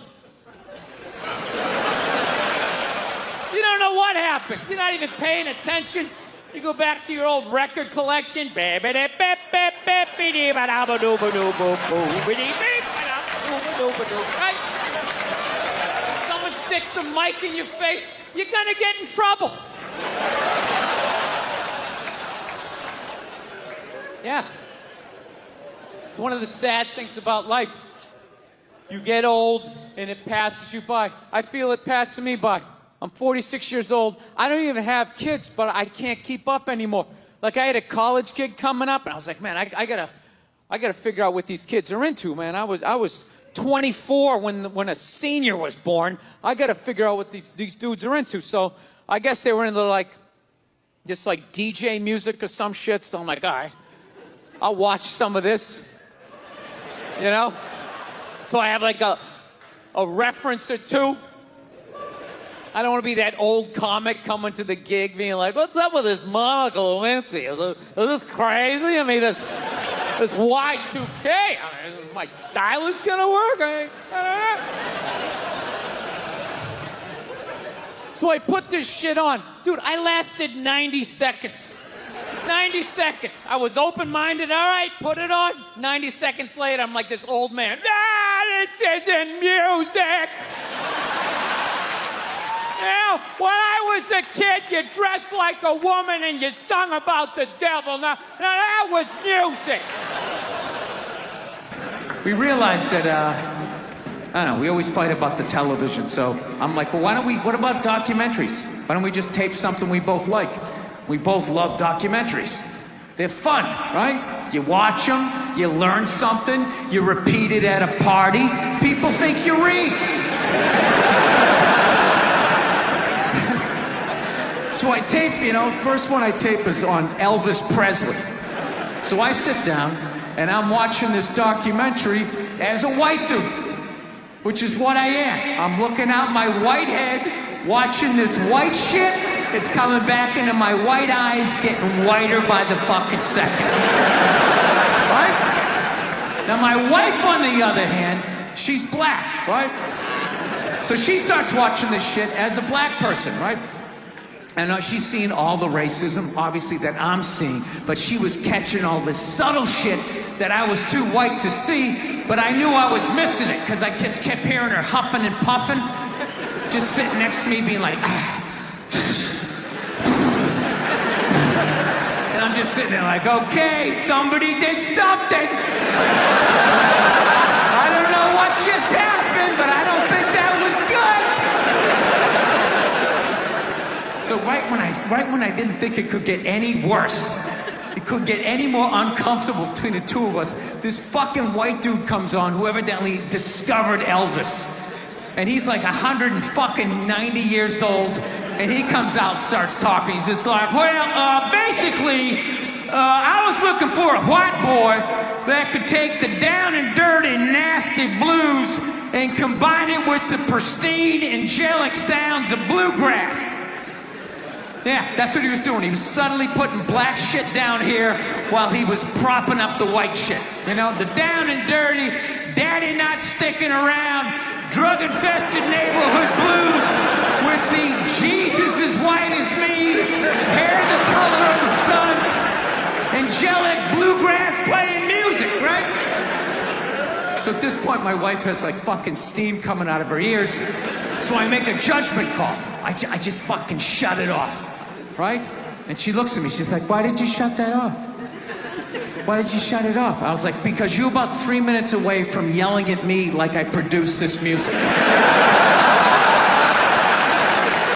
You don't know what happened. You're not even paying attention. You go back to your old record collection. Right? Someone sticks some mic in your face, you're gonna get in trouble. Yeah. It's one of the sad things about life. You get old and it passes you by. I feel it passing me by. I'm 46 years old. I don't even have kids, but I can't keep up anymore. Like, I had a college gig coming up, and I was like, man, I gotta figure out what these kids are into, man. I was 24 when a senior was born. I gotta figure out what these dudes are into. So I guess they were into like DJ music or some shit. So I'm like, all right, I'll watch some of this. You know? So I have like a reference or two. I don't want to be that old comic coming to the gig being like, what's up with this Monica Lewinsky? Is this crazy? I mean, this Y2K. I mean, is my stylist going to work? I don't know. So I put this shit on. Dude, I lasted 90 seconds. 90 seconds. I was open-minded. All right, put it on. 90 seconds later, I'm like this old man. This isn't music. Now, when I was a kid, you dressed like a woman and you sung about the devil. Now that was music. We realized that, I don't know, we always fight about the television. So I'm like, well, what about documentaries? Why don't we just tape something we both like? We both love documentaries. They're fun, right? You watch them, you learn something, you repeat it at a party. People think you read. So I tape, first one I tape is on Elvis Presley. So I sit down and I'm watching this documentary as a white dude, which is what I am. I'm looking out my white head, watching this white shit. It's coming back into my white eyes, getting whiter by the fucking second. Right? Now my wife, on the other hand, she's black, right? So she starts watching this shit as a black person, right? And she's seeing all the racism, obviously, that I'm seeing, but she was catching all this subtle shit that I was too white to see, but I knew I was missing it, because I just kept hearing her huffing and puffing, just sitting next to me being like, and I'm just sitting there like, okay, somebody did something. I don't know what just happened, but I don't think that was good. So right when I didn't think it could get any worse, it could get any more uncomfortable between the two of us, this fucking white dude comes on who evidently discovered Elvis. And he's like 190 years old, And he comes out, starts talking. He's just like, well, basically, I was looking for a white boy that could take the down and dirty, nasty blues and combine it with the pristine, angelic sounds of bluegrass. Yeah, that's what he was doing. He was subtly putting black shit down here while he was propping up the white shit. You know, the down and dirty, daddy not sticking around, drug-infested neighborhood blues with the Jesus as white as me, hair the color of the sun, angelic bluegrass playing music, right? So at this point, my wife has like fucking steam coming out of her ears. So I make a judgment call. I just fucking shut it off, right? And she looks at me, she's like, why did you shut that off? Why did you shut it off? I was like, because you're about 3 minutes away from yelling at me like I produced this music.